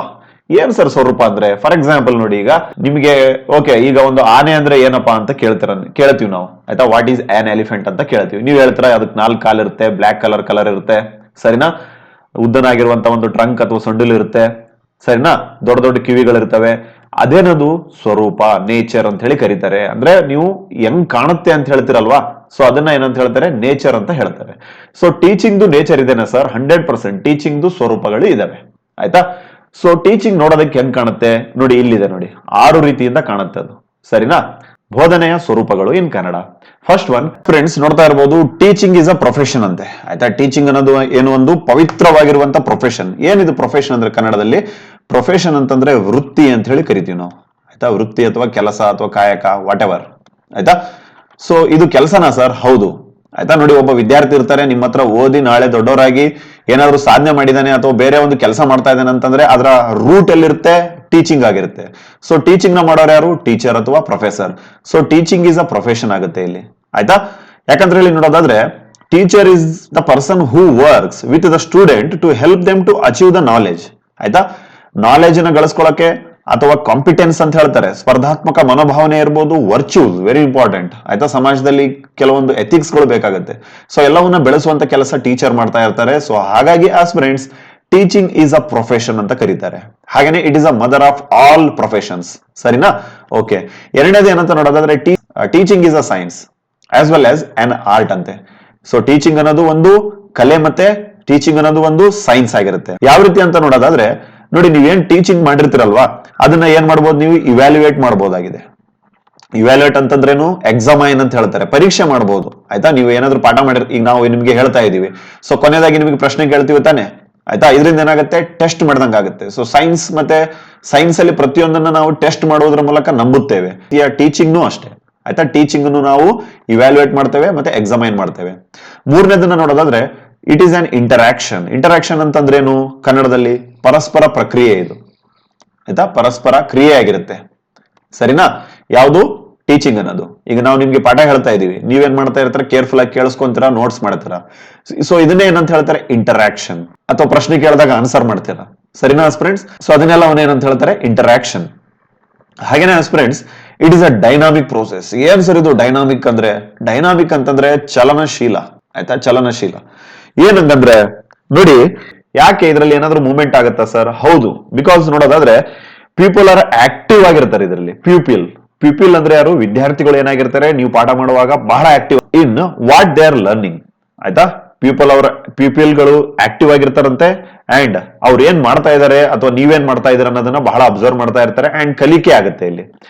ಏನ್ ಸರ್ ಸ್ವರೂಪ ಅಂದ್ರೆ, ಫಾರ್ ಎಕ್ಸಾಂಪಲ್ ನೋಡಿ, ಈಗ ನಿಮಗೆ ಓಕೆ, ಈಗ ಒಂದು ಆನೆ ಅಂದ್ರೆ ಏನಪ್ಪಾ ಅಂತ ಕೇಳ್ತೀವಿ ನಾವು, ಆಯ್ತಾ. ವಾಟ್ ಈಸ್ ಆನ್ ಎಲಿಫೆಂಟ್ ಅಂತ ಕೇಳ್ತೀವಿ. ನೀವು ಹೇಳ್ತೀರಾ ಅದಕ್ಕೆ 4 ಕಾಲು ಇರುತ್ತೆ, ಬ್ಲಾಕ್ ಕಲರ್ ಇರುತ್ತೆ, ಸರಿನಾ. ಉದ್ದನಾಗಿರುವಂತ ಒಂದು ಟ್ರಂಕ್ ಅಥವಾ ಸೊಂಡಿಲು ಇರುತ್ತೆ, ಸರಿನಾ. ದೊಡ್ಡ ದೊಡ್ಡ ಕಿವಿಗಳಿರ್ತವೆ. ಅದೇನದು ಸ್ವರೂಪ, ನೇಚರ್ ಅಂತ ಹೇಳಿ ಕರೀತಾರೆ. ಅಂದ್ರೆ ನೀವು ಹೆಂಗ್ ಕಾಣುತ್ತೆ ಅಂತ ಹೇಳ್ತಿರಲ್ವಾ, ಸೊ ಅದನ್ನ ಏನಂತ ಹೇಳ್ತಾರೆ, ನೇಚರ್ ಅಂತ ಹೇಳ್ತಾರೆ. ಸೊ ಟೀಚಿಂಗ್ ನೇಚರ್ ಇದೆನಾ ಸರ್, 100% ಟೀಚಿಂಗ್ ಸ್ವರೂಪಗಳು ಇದಾವೆ, ಆಯ್ತಾ. ಸೊ ಟೀಚಿಂಗ್ ನೋಡೋದಕ್ಕೆ ಹೆಂಗ್ ಕಾಣುತ್ತೆ ನೋಡಿ, ಇಲ್ಲಿದೆ ನೋಡಿ, 6 ರೀತಿಯಿಂದ ಕಾಣುತ್ತೆ ಅದು, ಸರಿನಾ. ಬೋಧನೆಯ ಸ್ವರೂಪಗಳು ಇನ್ ಕನ್ನಡ. ಫಸ್ಟ್ ಒನ್ ಫ್ರೆಂಡ್ಸ್ ನೋಡ್ತಾ ಇರಬಹುದು, ಟೀಚಿಂಗ್ ಇಸ್ ಅ ಪ್ರೊಫೆಷನ್ ಅಂತೆ, ಆಯ್ತಾ. ಟೀಚಿಂಗ್ ಅನ್ನೋದು ಏನು, ಒಂದು ಪವಿತ್ರವಾಗಿರುವಂತ ಪ್ರೊಫೆಷನ್. ಏನಿದು ಪ್ರೊಫೆಷನ್ ಅಂದ್ರೆ, ಕನ್ನಡದಲ್ಲಿ ಪ್ರೊಫೆಷನ್ ಅಂತಂದ್ರೆ ವೃತ್ತಿ ಅಂತ ಹೇಳಿ ಕರಿತೀವಿ ನಾವು, ಆಯ್ತಾ. ವೃತ್ತಿ ಅಥವಾ ಕೆಲಸ ಅಥವಾ ಕಾಯಕ, ವಾಟ್ ಎವರ್, ಆಯ್ತಾ. ಸೊ ಇದು ಕೆಲಸನಾ ಸರ್, ಹೌದು, ಆಯ್ತಾ. ನೋಡಿ, ಒಬ್ಬ ವಿದ್ಯಾರ್ಥಿ ಇರ್ತಾರೆ, ನಿಮ್ಮ ಹತ್ರ ಓದಿ ನಾಳೆ ದೊಡ್ಡವರಾಗಿ ಏನಾದ್ರು ಸಾಧನೆ ಮಾಡಿದಾನೆ ಅಥವಾ ಬೇರೆ ಒಂದು ಕೆಲಸ ಮಾಡ್ತಾ ಇದ್ದಾನೆ ಅಂತಂದ್ರೆ ಅದರ ರೂಟ್ ಎಲ್ಲಿರುತ್ತೆ, ಟೀಚಿಂಗ್ ಆಗಿರುತ್ತೆ. ಸೊ ಟೀಚಿಂಗ್ ನ ಮಾಡೋರು ಯಾರು, ಟೀಚರ್ ಅಥವಾ professor. So teaching is a profession ಆಗುತ್ತೆ ಇಲ್ಲಿ, ಆಯ್ತಾ. ಯಾಕಂದ್ರೆ ಇಲ್ಲಿ ನೋಡೋದಾದ್ರೆ, teacher is the person who works with the student to help them to achieve the knowledge, ಆಯ್ತಾ. ನಾಲೆಜ್ ನ ಗಳಿಸ್ಕೊಳ್ಳಕ್ಕೆ ಅಥವಾ ಕಾಂಪಿಟೆನ್ಸ್ ಅಂತ ಹೇಳ್ತಾರೆ, ಸ್ಪರ್ಧಾತ್ಮಕ ಮನೋಭಾವನೆ ಇರ್ಬೋದು, ವರ್ಚ್ಯೂಸ್ ವೆರಿ ಇಂಪಾರ್ಟೆಂಟ್, ಆಯ್ತಾ. ಸಮಾಜದಲ್ಲಿ ಕೆಲವೊಂದು ಎಥಿಕ್ಸ್ ಗಳು ಬೇಕಾಗುತ್ತೆ. ಸೊ ಎಲ್ಲವನ್ನ ಬೆಳೆಸುವಂತ ಕೆಲಸ ಟೀಚರ್ ಮಾಡ್ತಾ ಇರ್ತಾರೆ. ಸೊ ಹಾಗಾಗಿ friends, teaching is a profession ಅಂತ ಕರೀತಾರೆ. ಹಾಗೇನೆ it is a mother of all professions, ಸರಿನಾ. ಓಕೆ, ಎರಡನೇದು ಏನಂತ ನೋಡೋದಾದ್ರೆ, teaching is a science as well as an art ಅಂತೆ. ಸೊ ಟೀಚಿಂಗ್ ಅನ್ನೋದು ಒಂದು ಕಲೆ ಮತ್ತೆ ಟೀಚಿಂಗ್ ಅನ್ನೋದು ಒಂದು ಸೈನ್ಸ್ ಆಗಿರುತ್ತೆ. ಯಾವ ರೀತಿ ಅಂತ ನೋಡೋದಾದ್ರೆ ನೋಡಿ, ನೀವೇನ್ ಟೀಚಿಂಗ್ ಮಾಡಿರ್ತೀರಲ್ವಾ, ಅದನ್ನ ಏನ್ ಮಾಡ್ಬೋದು, ನೀವು ಇವ್ಯಾಲ್ಯೂಯೇಟ್ ಮಾಡಬಹುದಾಗಿದೆ. ಇವ್ಯಾಲ್ಯೂಯೇಟ್ ಅಂತಂದ್ರೇನು, ಎಕ್ಸಾಮೈನ್ ಅಂತ ಹೇಳ್ತಾರೆ, ಪರೀಕ್ಷೆ ಮಾಡಬಹುದು, ಆಯ್ತಾ. ನೀವು ಏನಾದ್ರು ಪಾಠ ಮಾಡಿರ್, ಈಗ ನಾವು ನಿಮ್ಗೆ ಹೇಳ್ತಾ ಇದೀವಿ, ಸೊ ಕೊನೆಯದಾಗಿ ನಿಮಗೆ ಪ್ರಶ್ನೆ ಕೇಳ್ತೀವಿ ತಾನೆ, ಆಯ್ತಾ. ಇದರಿಂದ ಏನಾಗುತ್ತೆ, ಟೆಸ್ಟ್ ಮಾಡ್ದಂಗ ಆಗುತ್ತೆ. ಸೊ ಸೈನ್ಸ್ ಅಲ್ಲಿ ಪ್ರತಿಯೊಂದನ್ನ ನಾವು ಟೆಸ್ಟ್ ಮಾಡೋದ್ರ ಮೂಲಕ ನಂಬುತ್ತೇವೆ. ಟೀಚಿಂಗ್ನು ಅಷ್ಟೇ, ಆಯ್ತಾ. ಟೀಚಿಂಗ್ ನಾವು ಇವ್ಯಾಲ್ಯೂಯೇಟ್ ಮಾಡ್ತೇವೆ ಮತ್ತೆ ಎಕ್ಸಾಮೈನ್ ಮಾಡ್ತೇವೆ. ಮೂರನೇದನ್ನ ನೋಡೋದಾದ್ರೆ, it is an interaction. Interaction ಅಂತಂದ್ರೇನು, ಕನ್ನಡದಲ್ಲಿ ಪರಸ್ಪರ ಪ್ರಕ್ರಿಯೆ ಇದು, ಆಯ್ತಾ. ಪರಸ್ಪರ ಕ್ರಿಯೆ ಆಗಿರುತ್ತೆ, ಸರಿನಾ. ಯಾವುದು, ಟೀಚಿಂಗ್ ಅನ್ನೋದು. ಈಗ ನಾವು ನಿಮ್ಗೆ ಪಾಠ ಹೇಳ್ತಾ ಇದೀವಿ, ನೀವೇನ್ ಮಾಡ್ತಾ ಇರ್ತೀರ, ಕೇರ್ಫುಲ್ ಆಗಿ ಕೇಳಿಸ್ಕೊಂತೀರಾ, ನೋಟ್ಸ್ ಮಾಡ್ತೀರಾ. ಸೊ ಇದನ್ನೇ ಏನಂತ ಹೇಳ್ತಾರೆ, ಇಂಟರಾಕ್ಷನ್. ಅಥವಾ ಪ್ರಶ್ನೆ ಕೇಳಿದಾಗ ಆನ್ಸರ್ ಮಾಡ್ತೀರಾ, ಸರಿನಾ ಫ್ರೆಂಡ್ಸ್. ಸೊ ಅದನ್ನೆಲ್ಲ ಅವನೇನಂತ ಹೇಳ್ತಾರೆ, ಇಂಟರಾಕ್ಷನ್. ಹಾಗೇನೆ friends, it is a dynamic process. ಏನ್ ಸರ್ ಇದು ಡೈನಾಮಿಕ್ ಅಂದ್ರೆ? ಡೈನಾಮಿಕ್ ಅಂತಂದ್ರೆ ಚಲನಶೀಲ, ಆಯ್ತಾ, ಚಲನಶೀಲ. ಏನಂತಂದ್ರೆ ನೋಡಿ, ಯಾಕೆ ಇದರಲ್ಲಿ ಏನಾದ್ರೂ ಮೂವ್ಮೆಂಟ್ ಆಗುತ್ತಾ ಸರ್? ಹೌದು, ಬಿಕಾಸ್ ನೋಡೋದಾದ್ರೆ ಪೀಪಲ್ ಆರ್ ಆಕ್ಟಿವ್ ಆಗಿರ್ತಾರೆ ಇದರಲ್ಲಿ. ಪ್ಯೂಪಿಲ್ ಅಂದ್ರೆ ಯಾರು? ವಿದ್ಯಾರ್ಥಿಗಳು ಏನಾಗಿರ್ತಾರೆ, ನೀವು ಪಾಠ ಮಾಡುವಾಗ ಬಹಳ active in what they are learning, ಆಯ್ತಾ. ಪ್ಯೂಪಿಲ್ಗಳು ಆಕ್ಟಿವ್ ಆಗಿರ್ತಾರಂತೆ, ಅಂಡ್ ಅವ್ರು ಏನ್ ಮಾಡ್ತಾ ಇದಾರೆ ಅಥವಾ ನೀವೇನ್ ಮಾಡ್ತಾ ಇದಾರೆ ಅನ್ನೋದನ್ನ ಬಹಳ ಅಬ್ಸರ್ವ್ ಮಾಡ್ತಾ ಇರ್ತಾರೆ, ಅಂಡ್ ಕಲಿಕೆ ಆಗುತ್ತೆ ಇಲ್ಲಿ,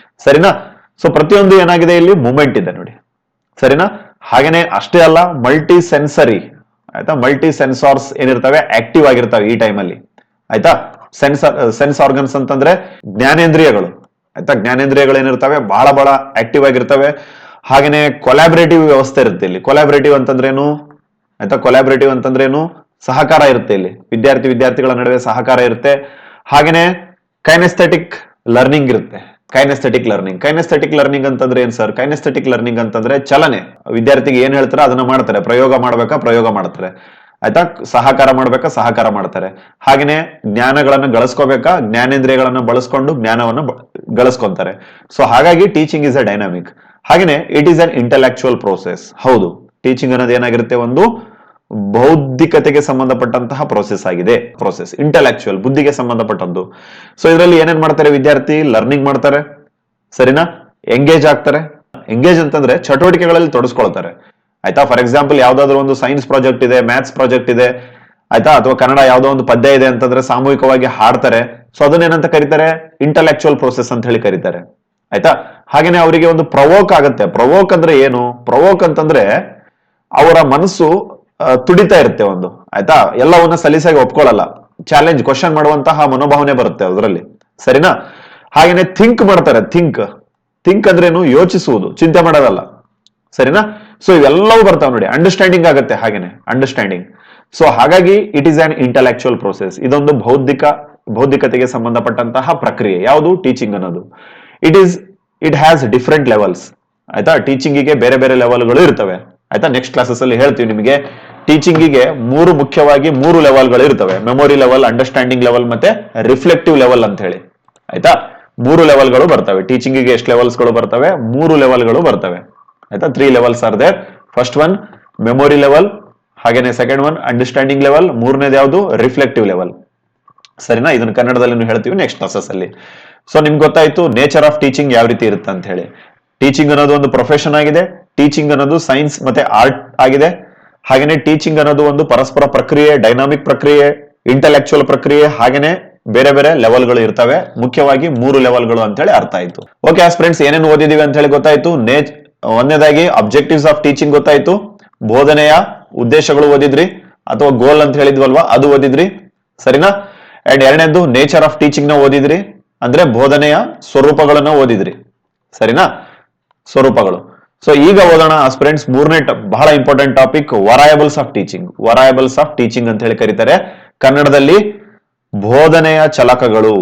ಸರಿನಾ. ಸೊ ಪ್ರತಿಯೊಂದು ಏನಾಗಿದೆ ಇಲ್ಲಿ ಮೂವ್ಮೆಂಟ್ ಇದೆ ನೋಡಿ, ಸರಿನಾ. ಹಾಗೇನೆ ಅಷ್ಟೇ ಅಲ್ಲ, ಮಲ್ಟಿ ಸೆನ್ಸರಿ, ಆಯ್ತಾ, ಮಲ್ಟಿ ಸೆನ್ಸಾರ್ಸ್ ಏನಿರ್ತವೆ ಆಕ್ಟಿವ್ ಆಗಿರ್ತವೆ ಈ ಟೈಮಲ್ಲಿ, ಆಯ್ತಾ. ಸೆನ್ಸ್ ಆರ್ಗನ್ಸ್ ಅಂತಂದ್ರೆ ಜ್ಞಾನೇಂದ್ರಿಯಗಳು, ಆಯ್ತಾ. ಜ್ಞಾನೇಂದ್ರಿಯಗಳು ಏನಿರ್ತವೆ ಬಹಳ ಬಹಳ ಆಕ್ಟಿವ್ ಆಗಿರ್ತವೆ. ಹಾಗೇನೆ ಕೊಲಾಬರೇಟಿವ್ ವ್ಯವಸ್ಥೆ ಇರುತ್ತೆ ಇಲ್ಲಿ. ಕೊಲಾಬರೇಟಿವ್ ಅಂತಂದ್ರೇನು, ಆಯ್ತಾ, ಕೊಲಾಬರೇಟಿವ್ ಅಂತಂದ್ರೇನು? ಸಹಕಾರ ಇರುತ್ತೆ ಇಲ್ಲಿ, ವಿದ್ಯಾರ್ಥಿಗಳ ನಡುವೆ ಸಹಕಾರ ಇರುತ್ತೆ. ಹಾಗೇನೆ ಕೈನೆಸ್ಥೆಟಿಕ್ ಲರ್ನಿಂಗ್ ಇರುತ್ತೆ. ಕೈನೆಸ್ಥೆಟಿಕ್ ಲರ್ನಿಂಗ್ ಅಂತಂದ್ರೆ ಏನ್ ಸರ್? ಕೈನೆಸ್ಥೆಟಿಕ್ ಲರ್ನಿಂಗ್ ಅಂತಂದ್ರೆ ಚಲನೆ. ವಿದ್ಯಾರ್ಥಿಗೆ ಏನ್ ಹೇಳ್ತಾರೆ ಅದನ್ನ ಮಾಡ್ತಾರೆ. ಪ್ರಯೋಗ ಮಾಡ್ತಾರೆ, ಆಯ್ತಾ. ಸಹಕಾರ ಮಾಡ್ತಾರೆ. ಹಾಗೇನೆ ಜ್ಞಾನಗಳನ್ನ ಗಳಿಸ್ಕೋಬೇಕಾ, ಜ್ಞಾನೇಂದ್ರಿಯಗಳನ್ನ ಬಳಸ್ಕೊಂಡು ಜ್ಞಾನವನ್ನು ಗಳಿಸ್ಕೊಂತಾರೆ. ಸೊ ಹಾಗಾಗಿ ಟೀಚಿಂಗ್ ಇಸ್ ಅ ಡೈನಾಮಿಕ್. ಹಾಗೇನೆ it is an intellectual process. ಹೌದು, ಟೀಚಿಂಗ್ ಅನ್ನೋದು ಏನಾಗಿರುತ್ತೆ? ಒಂದು ಬೌದ್ಧಿಕತೆಗೆ ಸಂಬಂಧಪಟ್ಟಂತಹ ಪ್ರೋಸೆಸ್ ಆಗಿದೆ. ಇಂಟೆಲೆಕ್ಚುಯಲ್, ಬುದ್ಧಿಗೆ ಸಂಬಂಧಪಟ್ಟದ್ದು. ಸೊ ಇದರಲ್ಲಿ ಏನೇನ್ ಮಾಡ್ತಾರೆ ವಿದ್ಯಾರ್ಥಿ? ಲರ್ನಿಂಗ್ ಮಾಡ್ತಾರೆ, ಸರಿನಾ. ಎಂಗೇಜ್ ಆಗ್ತಾರೆ. ಎಂಗೇಜ್ ಅಂತಂದ್ರೆ ಚಟುವಟಿಕೆಗಳಲ್ಲಿ ತೊಡಸ್ಕೊಳ್ತಾರೆ, ಆಯ್ತಾ. ಫಾರ್ ಎಕ್ಸಾಂಪಲ್, ಯಾವ್ದಾದ್ರು ಒಂದು ಸೈನ್ಸ್ ಪ್ರಾಜೆಕ್ಟ್ ಇದೆ, ಮ್ಯಾಥ್ಸ್ ಪ್ರಾಜೆಕ್ಟ್ ಇದೆ, ಆಯ್ತಾ, ಅಥವಾ ಕನ್ನಡ ಯಾವ್ದೋ ಒಂದು ಪದ್ಯ ಇದೆ ಅಂತಂದ್ರೆ ಸಾಮೂಹಿಕವಾಗಿ ಹಾಡ್ತಾರೆ. ಸೊ ಅದನ್ನೇನಂತ ಕರೀತಾರೆ? ಇಂಟೆಲೆಕ್ಚುಯಲ್ ಪ್ರೋಸೆಸ್ ಅಂತ ಹೇಳಿ ಕರೀತಾರೆ, ಆಯ್ತಾ. ಹಾಗೇನೆ ಅವರಿಗೆ ಒಂದು ಪ್ರವೋಕ್ ಆಗುತ್ತೆ. ಪ್ರವೋಕ್ ಅಂದ್ರೆ ಏನು? ಪ್ರವೋಕ್ ಅಂತಂದ್ರೆ ಅವರ ಮನಸ್ಸು ತುಡಿತಾ ಇರುತ್ತೆ ಒಂದು, ಆಯ್ತಾ. ಎಲ್ಲವನ್ನ ಸಲೀಸಾಗಿ ಒಪ್ಕೊಳ್ಳಲ್ಲ, ಚಾಲೆಂಜ್, ಕ್ವಶನ್ ಮಾಡುವಂತಹ ಮನೋಭಾವನೆ ಬರುತ್ತೆ ಅದರಲ್ಲಿ, ಸರಿನಾ. ಹಾಗೇನೆ ಥಿಂಕ್ ಮಾಡ್ತಾರೆ. ಥಿಂಕ್ ಅಂದ್ರೇನು? ಯೋಚಿಸುವುದು, ಚಿಂತೆ ಮಾಡೋದಲ್ಲ, ಸರಿನಾ. ಸೊ ಇವೆಲ್ಲವೂ ಬರ್ತಾವೆ ನೋಡಿ. ಅಂಡರ್ಸ್ಟ್ಯಾಂಡಿಂಗ್ ಆಗುತ್ತೆ, ಹಾಗೇನೆ ಅಂಡರ್ಸ್ಟ್ಯಾಂಡಿಂಗ್. ಸೊ ಹಾಗಾಗಿ it is on intellectual process. ಇದೊಂದು ಬೌದ್ಧಿಕತೆಗೆ ಸಂಬಂಧಪಟ್ಟಂತಹ ಪ್ರಕ್ರಿಯೆ. ಯಾವುದು? ಟೀಚಿಂಗ್ ಅನ್ನೋದು. ಇಟ್ ಹ್ಯಾಸ್ ಡಿಫರೆಂಟ್ ಲೆವೆಲ್ಸ್, ಆಯ್ತಾ. ಟೀಚಿಂಗಿಗೆ ಬೇರೆ ಬೇರೆ ಲೆವೆಲ್ಗಳು ಇರ್ತವೆ, ಆಯ್ತಾ. ನೆಕ್ಸ್ಟ್ ಕ್ಲಾಸಸ್ ಅಲ್ಲಿ ಹೇಳ್ತೀವಿ ನಿಮಗೆ. ಟೀಚಿಂಗಿಗೆ ಮುಖ್ಯವಾಗಿ ಮೂರು ಲೆವೆಲ್ಗಳು ಇರ್ತವೆ. ಮೆಮೊರಿ ಲೆವೆಲ್, ಅಂಡರ್ಸ್ಟ್ಯಾಂಡಿಂಗ್ ಲೆವೆಲ್ ಮತ್ತೆ ರಿಫ್ಲೆಕ್ಟಿವ್ ಲೆವೆಲ್ ಅಂತ ಹೇಳಿ, ಆಯ್ತಾ. 3 ಲೆವೆಲ್ಗಳು ಬರ್ತವೆ ಟೀಚಿಂಗಿಗೆ. ಎಷ್ಟು ಲೆವೆಲ್ಸ್ಗಳು ಬರ್ತವೆ? 3 ಲೆವೆಲ್ಗಳು ಬರ್ತವೆ, ಆಯ್ತಾ. 3 levels are there. First one memory level, ಹಾಗೇನೆ ಸೆಕೆಂಡ್ ಒನ್ ಅಂಡರ್ಸ್ಟ್ಯಾಂಡಿಂಗ್ ಲೆವೆಲ್, ಮೂರನೇದು ಯಾವುದು? ರಿಫ್ಲೆಕ್ಟಿವ್ ಲೆವೆಲ್, ಸರಿನಾ. ಇದನ್ನ ಕನ್ನಡದಲ್ಲಿ ಹೇಳ್ತೀವಿ ನೆಕ್ಸ್ಟ್ ಕ್ಲಾಸಸ್ ಅಲ್ಲಿ. ಸೊ ನಿಮ್ಗೆ ಗೊತ್ತಾಯ್ತು ನೇಚರ್ ಆಫ್ ಟೀಚಿಂಗ್ ಯಾವ ರೀತಿ ಇರುತ್ತೆ ಅಂತ ಹೇಳಿ. ಟೀಚಿಂಗ್ ಅನ್ನೋದು ಒಂದು ಪ್ರೊಫೆಷನ್ ಆಗಿದೆ. ಟೀಚಿಂಗ್ ಅನ್ನೋದು ಸೈನ್ಸ್ ಮತ್ತೆ ಆರ್ಟ್ ಆಗಿದೆ. ಹಾಗೇನೆ ಟೀಚಿಂಗ್ ಅನ್ನೋದು ಒಂದು ಪರಸ್ಪರ ಪ್ರಕ್ರಿಯೆ, ಡೈನಾಮಿಕ್ ಪ್ರಕ್ರಿಯೆ, ಇಂಟೆಲೆಕ್ಚುಯಲ್ ಪ್ರಕ್ರಿಯೆ, ಹಾಗೇನೆ ಬೇರೆ ಬೇರೆ ಲೆವೆಲ್ಗಳು ಇರ್ತವೆ. ಮುಖ್ಯವಾಗಿ 3 ಲೆವೆಲ್ಗಳು ಅಂತ ಹೇಳಿ ಅರ್ಥ ಆಯ್ತು. ಓಕೆ ಫ್ರೆಂಡ್ಸ್, ಏನೇನು ಓದಿದೀವಿ ಅಂತ ಹೇಳಿ ಗೊತ್ತಾಯ್ತು. ಒಂದನೇದಾಗಿ ಅಬ್ಜೆಕ್ಟಿವ್ಸ್ ಆಫ್ ಟೀಚಿಂಗ್ ಗೊತ್ತಾಯ್ತು. ಬೋಧನೆಯ ಉದ್ದೇಶಗಳು ಓದಿದ್ರಿ, ಅಥವಾ ಗೋಲ್ ಅಂತ ಹೇಳಿದ್ವಲ್ವಾ, ಅದು ಓದಿದ್ರಿ, ಸರಿನಾ. ಅಂಡ್ ಎರಡನೇದು ನೇಚರ್ ಆಫ್ ಟೀಚಿಂಗ್ ನ ಓದಿದ್ರಿ, ಅಂದ್ರೆ ಬೋಧನೆಯ ಸ್ವರೂಪಗಳನ್ನ ಓದಿದ್ರಿ, ಸರಿನಾ, ಸ್ವರೂಪಗಳು. ಸೊ ಈಗ ಓದೋಣ ಫ್ರೆಂಡ್ಸ್, ಮೂರನೇ ಬಹಳ ಇಂಪಾರ್ಟೆಂಟ್ ಟಾಪಿಕ್, ವರಯಬಲ್ಸ್ ಆಫ್ ಟೀಚಿಂಗ್ ಅಂತ ಹೇಳಿ ಕರೀತಾರೆ. ಕನ್ನಡದಲ್ಲಿ ಬೋಧನೆಯ ಚಲಕಗಳು,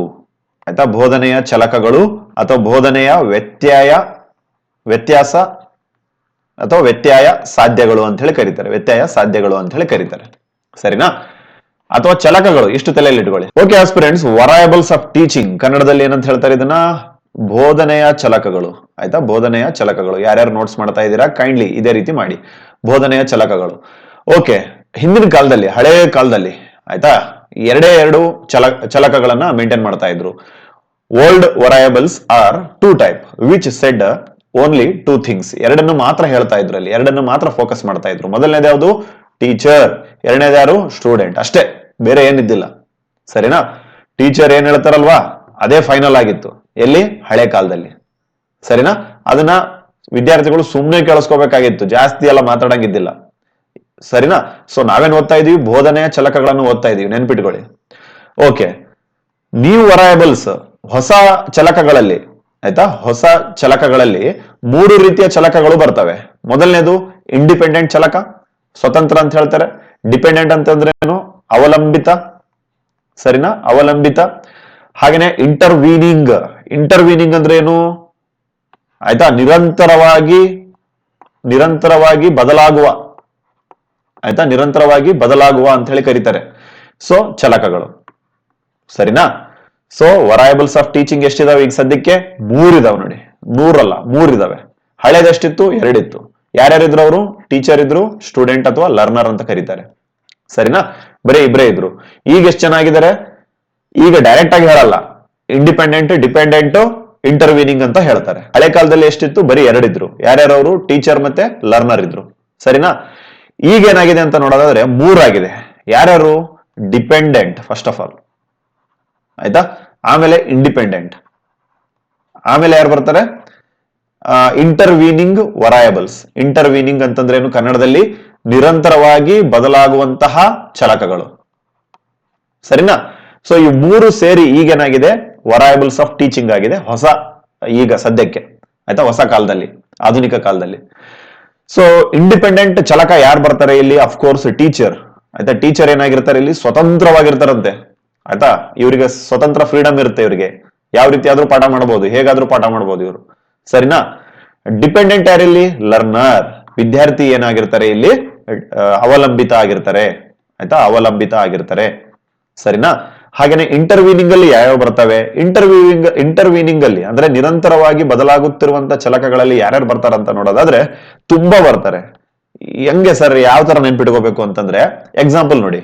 ಆಯ್ತಾ. ಬೋಧನೆಯ ಚಲಕಗಳು ಅಥವಾ ಬೋಧನೆಯ ವ್ಯತ್ಯಾಸ ಅಥವಾ ವ್ಯತ್ಯಯ ಸಾಧ್ಯಗಳು ಅಂತ ಹೇಳಿ ಕರೀತಾರೆ, ಸರಿನಾ. ಅಥವಾ ಚಲಕಗಳು, ಇಷ್ಟು ತಲೆಯಲ್ಲಿ ಇಟ್ಕೊಳ್ಳಿ. ಓಕೆ ಫ್ರೆಂಡ್ಸ್, ವರಯಬಲ್ಸ್ ಆಫ್ ಟೀಚಿಂಗ್ ಕನ್ನಡದಲ್ಲಿ ಏನಂತ ಹೇಳ್ತಾರೆ ಇದನ್ನ? ಬೋಧನೆಯ ಚಲಕಗಳು, ಆಯ್ತಾ. ಬೋಧನೆಯ ಚಲಕಗಳು. ಯಾರ್ಯಾರು ನೋಟ್ಸ್ ಮಾಡ್ತಾ ಇದ್ದೀರಾ ಕೈಂಡ್ಲಿ ಇದೇ ರೀತಿ ಮಾಡಿ. ಬೋಧನೆಯ ಚಲಕಗಳು. ಓಕೆ, ಹಿಂದಿನ ಕಾಲದಲ್ಲಿ, ಹಳೆಯ ಕಾಲದಲ್ಲಿ, ಆಯ್ತಾ, 2 ಚಲಕಗಳನ್ನ ಮೇಂಟೈನ್ ಮಾಡ್ತಾ ಇದ್ರು. Old variables are 2 type which said only 2 things. ಎರಡನ್ನು ಮಾತ್ರ ಹೇಳ್ತಾ ಇದ್ರು ಅಲ್ಲಿ, ಎರಡನ್ನು ಮಾತ್ರ ಫೋಕಸ್ ಮಾಡ್ತಾ ಇದ್ರು. ಮೊದಲನೇದು ಯಾವುದು? ಟೀಚರ್. ಎರಡನೇದು ಯಾರು? ಸ್ಟೂಡೆಂಟ್. ಅಷ್ಟೇ, ಬೇರೆ ಏನಿದ್ದಿಲ್ಲ, ಸರಿನಾ. ಟೀಚರ್ ಏನ್ ಹೇಳ್ತಾರಲ್ವಾ ಅದೇ ಫೈನಲ್ ಆಗಿತ್ತು. ಎಲ್ಲಿ? ಹಳೆ ಕಾಲದಲ್ಲಿ, ಸರಿನಾ. ಅದನ್ನ ವಿದ್ಯಾರ್ಥಿಗಳು ಸುಮ್ಮನೆ ಕೇಳಿಸ್ಕೋಬೇಕಾಗಿತ್ತು, ಜಾಸ್ತಿ ಎಲ್ಲ ಮಾತಾಡಂಗಿದ್ದಿಲ್ಲ, ಸರಿನಾ. ಸೊ ನಾವೇನ್ ಓದ್ತಾ ಇದೀವಿ? ಬೋಧನೆಯ ಚಲಕಗಳನ್ನು ಓದ್ತಾ ಇದೀವಿ, ನೆನ್ಪಿಟ್ಕೊಳ್ಳಿ. ಓಕೆ, ನ್ಯೂ ವರಯಬಲ್ಸ್, ಹೊಸ ಚಲಕಗಳಲ್ಲಿ, ಆಯ್ತಾ, ಹೊಸ ಚಲಕಗಳಲ್ಲಿ 3 ರೀತಿಯ ಚಲಕಗಳು ಬರ್ತವೆ. ಮೊದಲನೇದು ಇಂಡಿಪೆಂಡೆಂಟ್ ಚಲಕ, ಸ್ವತಂತ್ರ ಅಂತ ಹೇಳ್ತಾರೆ. ಡಿಪೆಂಡೆಂಟ್ ಅಂತಂದ್ರೆ ಏನು? ಅವಲಂಬಿತ, ಸರಿನಾ, ಅವಲಂಬಿತ. ಹಾಗೇನೆ ಇಂಟರ್ವೀನಿಂಗ್ ಅಂದ್ರೆ ಏನು? ಆಯ್ತಾ, ನಿರಂತರವಾಗಿ ಬದಲಾಗುವ, ಆಯ್ತಾ, ನಿರಂತರವಾಗಿ ಬದಲಾಗುವ ಅಂತ ಹೇಳಿ ಕರೀತಾರೆ. ಸೊ ಚಲಕಗಳು, ಸರಿನಾ. ಸೊ ವರಯಬಲ್ಸ್ ಆಫ್ ಟೀಚಿಂಗ್ ಎಷ್ಟಿದಾವೆ ಈಗ ಸದ್ಯಕ್ಕೆ? 3 ಇದಾವೆ ನೋಡಿ, ಮೂರಲ್ಲ, ಮೂರಿದಾವೆ. ಹಳೇದೆಷ್ಟಿತ್ತು? ಎರಡಿತ್ತು. ಯಾರ್ಯಾರಿದ್ರು ಅವರು? ಟೀಚರ್ ಇದ್ರು, ಸ್ಟೂಡೆಂಟ್ ಅಥವಾ ಲರ್ನರ್ ಅಂತ ಕರೀತಾರೆ. ಸರಿನಾ? ಬರೀ ಇಬ್ಬರೇ ಇದ್ರು. ಈಗ ಎಷ್ಟು ಚೆನ್ನಾಗಿದ್ದಾರೆ? ಈಗ ಡೈರೆಕ್ಟ್ ಆಗಿ ಹೇಳಲ್ಲ, ಇಂಡಿಪೆಂಡೆಂಟ್, ಡಿಪೆಂಡೆಂಟ್, ಇಂಟರ್ವೀನಿಂಗ್ ಅಂತ ಹೇಳ್ತಾರೆ. ಹಳೆ ಕಾಲದಲ್ಲಿ ಎಷ್ಟಿತ್ತು? ಬರೀ ಎರಡಿದ್ರು. ಯಾರ್ಯಾರವರು? ಟೀಚರ್ ಮತ್ತೆ ಲರ್ನರ್ ಇದ್ರು. ಸರಿನಾ? ಈಗ ಏನಾಗಿದೆ ಅಂತ ನೋಡೋದಾದ್ರೆ ಮೂರಾಗಿದೆ. ಯಾರ್ಯಾರು? ಡಿಪೆಂಡೆಂಟ್ ಫಸ್ಟ್ ಆಫ್ ಆಲ್, ಆಯ್ತಾ? ಆಮೇಲೆ ಇಂಡಿಪೆಂಡೆಂಟ್, ಆಮೇಲೆ ಯಾರು ಬರ್ತಾರೆ? ಇಂಟರ್ವೀನಿಂಗ್ ವರಯಬಲ್ಸ್. ಇಂಟರ್ವೀನಿಂಗ್ ಅಂತಂದ್ರೆ ಏನು? ಕನ್ನಡದಲ್ಲಿ ನಿರಂತರವಾಗಿ ಬದಲಾಗುವಂತಹ ಚಲಕಗಳು. ಸರಿನಾ? ಸೊ ಈ ಮೂರು ಸೇರಿ ಈಗೇನಾಗಿದೆ? ವರಯಬಲ್ಸ್ ಆಫ್ ಟೀಚಿಂಗ್ ಆಗಿದೆ, ಹೊಸ, ಈಗ ಸದ್ಯಕ್ಕೆ, ಆಯ್ತಾ? ಹೊಸ ಕಾಲದಲ್ಲಿ, ಆಧುನಿಕ ಕಾಲದಲ್ಲಿ. ಸೊ ಇಂಡಿಪೆಂಡೆಂಟ್ ಚಲಕ ಯಾರು ಬರ್ತಾರೆ ಇಲ್ಲಿ? ಅಫ್ಕೋರ್ಸ್ ಟೀಚರ್, ಆಯ್ತಾ? ಟೀಚರ್ ಏನಾಗಿರ್ತಾರೆ ಇಲ್ಲಿ? ಸ್ವತಂತ್ರವಾಗಿರ್ತಾರಂತೆ, ಆಯ್ತಾ? ಇವರಿಗೆ ಸ್ವತಂತ್ರ ಫ್ರೀಡಮ್ ಇರುತ್ತೆ. ಇವರಿಗೆ ಯಾವ ರೀತಿ ಆದ್ರೂ ಪಾಠ ಮಾಡಬಹುದು, ಹೇಗಾದ್ರೂ ಪಾಠ ಮಾಡಬಹುದು ಇವರು. ಸರಿನಾ? ಡಿಪೆಂಡೆಂಟ್ ಯಾರಿಲ್ಲಿ? ಲರ್ನರ್, ವಿದ್ಯಾರ್ಥಿ ಏನಾಗಿರ್ತಾರೆ ಇಲ್ಲಿ? ಅವಲಂಬಿತ ಆಗಿರ್ತಾರೆ, ಆಯ್ತಾ? ಅವಲಂಬಿತ ಆಗಿರ್ತಾರೆ. ಸರಿನಾ? ಹಾಗೇನೆ ಇಂಟರ್ವೀನಿಂಗ್ ಅಲ್ಲಿ ಯಾವ್ಯಾವ ಬರ್ತವೆ? ಇಂಟರ್ವೀನಿಂಗ್ ಅಲ್ಲಿ ಅಂದ್ರೆ ನಿರಂತರವಾಗಿ ಬದಲಾಗುತ್ತಿರುವಂತ ಚಲಕಗಳಲ್ಲಿ ಯಾರ್ಯಾರು ಬರ್ತಾರಂತ ನೋಡೋದಾದ್ರೆ ತುಂಬಾ ಬರ್ತಾರೆ. ಹೆಂಗೆ ಸರ್? ಯಾವ ತರ ನೆನ್ಪಿಟ್ಕೋಬೇಕು ಅಂತಂದ್ರೆ ಎಕ್ಸಾಂಪಲ್ ನೋಡಿ,